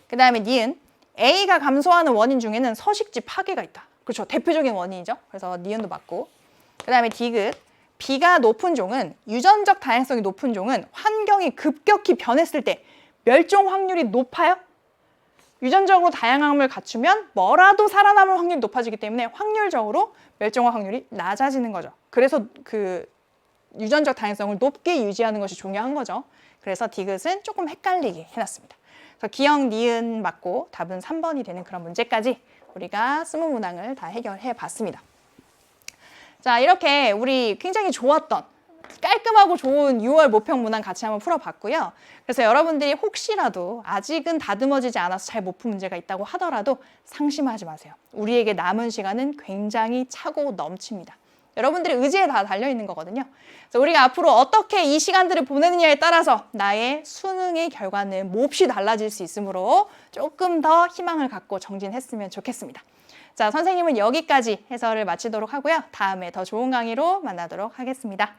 그 다음에 니은, A가 감소하는 원인 중에는 서식지 파괴가 있다. 그렇죠. 대표적인 원인이죠. 그래서 니은도 맞고. 그 다음에 디귿, B가 높은 종은, 유전적 다양성이 높은 종은 환경이 급격히 변했을 때 멸종 확률이 높아요? 유전적으로 다양함을 갖추면 뭐라도 살아남을 확률이 높아지기 때문에 확률적으로 멸종화 확률이 낮아지는 거죠. 그래서 그 유전적 다양성을 높게 유지하는 것이 중요한 거죠. 그래서 디귿은 조금 헷갈리게 해놨습니다. 그래서 기억, 니은 맞고 답은 3번이 되는 그런 문제까지 우리가 스무 문항을 다 해결해 봤습니다. 자, 이렇게 우리 굉장히 좋았던 깔끔하고 좋은 6월 모평 문항 같이 한번 풀어봤고요. 그래서 여러분들이 혹시라도 아직은 다듬어지지 않아서 잘 못 푼 문제가 있다고 하더라도 상심하지 마세요. 우리에게 남은 시간은 굉장히 차고 넘칩니다. 여러분들의 의지에 다 달려있는 거거든요. 그래서 우리가 앞으로 어떻게 이 시간들을 보내느냐에 따라서 나의 수능의 결과는 몹시 달라질 수 있으므로 조금 더 희망을 갖고 정진했으면 좋겠습니다. 자, 선생님은 여기까지 해설을 마치도록 하고요. 다음에 더 좋은 강의로 만나도록 하겠습니다.